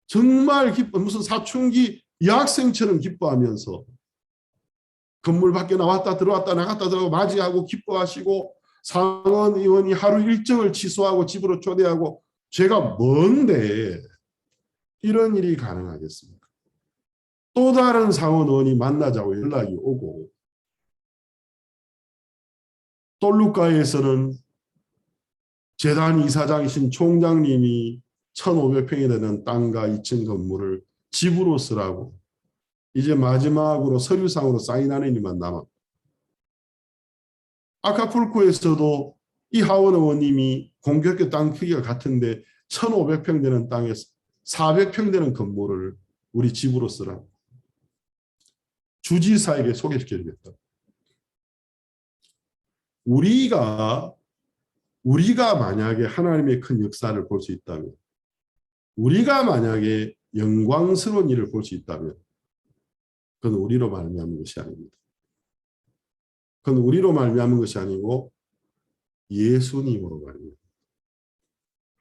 정말 무슨 사춘기 여학생처럼 기뻐하면서 건물 밖에 나왔다 들어왔다 나갔다 들어가고 맞이하고 기뻐하시고 상원 의원이 하루 일정을 취소하고 집으로 초대하고 제가 뭔데 이런 일이 가능하겠습니까? 또 다른 상원 의원이 만나자고 연락이 오고 돌루가에서는 재단 이사장이신 총장님이 1,500평이 되는 땅과 2층 건물을 집으로 쓰라고 이제 마지막으로 서류상으로 사인하는 일만 남았고 아카풀코에서도 이 하원 의원님이 공교롭게 땅 크기가 같은데 1,500평 되는 땅에서 400평 되는 건물을 우리 집으로 쓰라. 주지사에게 소개시켜주겠다. 우리가 만약에 하나님의 큰 역사를 볼 수 있다면 우리가 만약에 영광스러운 일을 볼 수 있다면 그건 우리로 말미암은 것이 아닙니다. 그건 우리로 말미암은 것이 아니고 예수님으로 말미암아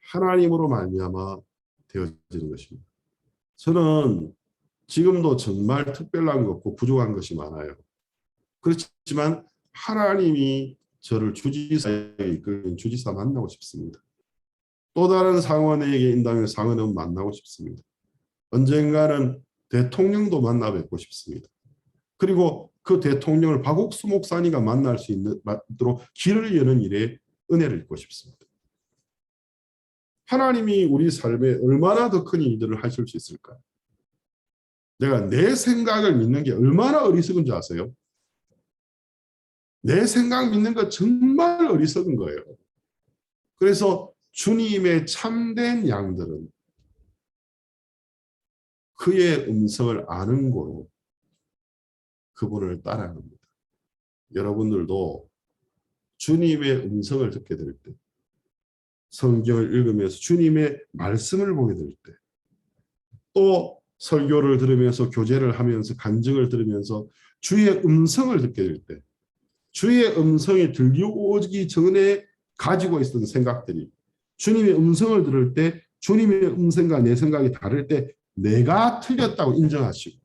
하나님으로 말미암아 되어지는 것입니다. 저는 지금도 정말 특별한 것 없고 부족한 것이 많아요. 그렇지만 하나님이 저를 주지사에 이끌린 주지사 만나고 싶습니다. 또 다른 상원에게 인당의 상원은 만나고 싶습니다. 언젠가는 대통령도 만나 뵙고 싶습니다. 그리고 그 대통령을 박옥수 목사님과 만날 수 있도록 길을 여는 일에 은혜를 입고 싶습니다. 하나님이 우리 삶에 얼마나 더 큰 일들을 하실 수 있을까요? 내가 내 생각을 믿는 게 얼마나 어리석은 줄 아세요? 내 생각 믿는 거 정말 어리석은 거예요. 그래서 주님의 참된 양들은 그의 음성을 아는 거로 그분을 따라갑니다. 여러분들도 주님의 음성을 듣게 될 때, 성경을 읽으면서 주님의 말씀을 보게 될 때, 또 설교를 들으면서 교제를 하면서 간증을 들으면서 주의 음성을 듣게 될 때, 주의 음성이 들려오기 전에 가지고 있었던 생각들이 주님의 음성을 들을 때 주님의 음성과 내 생각이 다를 때 내가 틀렸다고 인정하시고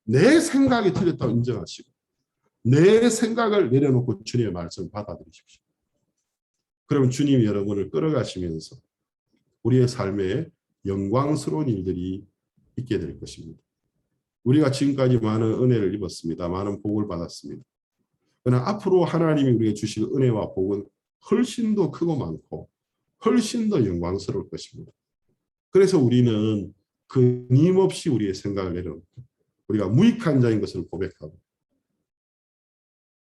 내 생각이 틀렸다고 인정하시고 내 생각을 내려놓고 주님의 말씀을 받아들이십시오. 그러면 주님이 여러분을 끌어가시면서 우리의 삶에 영광스러운 일들이 있게 될 것입니다. 우리가 지금까지 많은 은혜를 입었습니다. 많은 복을 받았습니다. 그러나 앞으로 하나님이 우리에게 주실 은혜와 복은 훨씬 더 크고 많고 훨씬 더 영광스러울 것입니다. 그래서 우리는 끊임없이 우리의 생각을 내려놓고 우리가 무익한 자인 것을 고백하고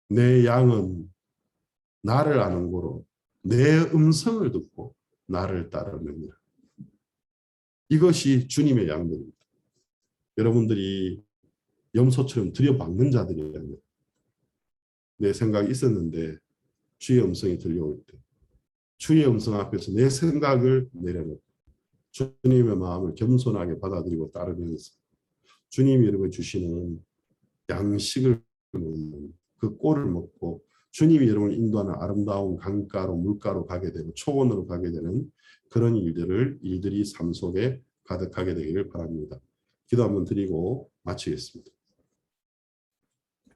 내 양은 나를 아는 고로 내 음성을 듣고 나를 따르느니라. 이것이 주님의 양들입니다. 여러분들이 염소처럼 들여박는 자들이라면 내 생각이 있었는데 주의 음성이 들려올 때 주의 음성 앞에서 내 생각을 내려놓고 주님의 마음을 겸손하게 받아들이고 따르면서 주님이 여러분 주시는 양식을 먹는 그 꼴을 먹고 주님이 여러분을 인도하는 아름다운 강가로 물가로 가게 되고 초원으로 가게 되는 그런 일들이 삶 속에 가득하게 되기를 바랍니다. 기도 한번 드리고 마치겠습니다.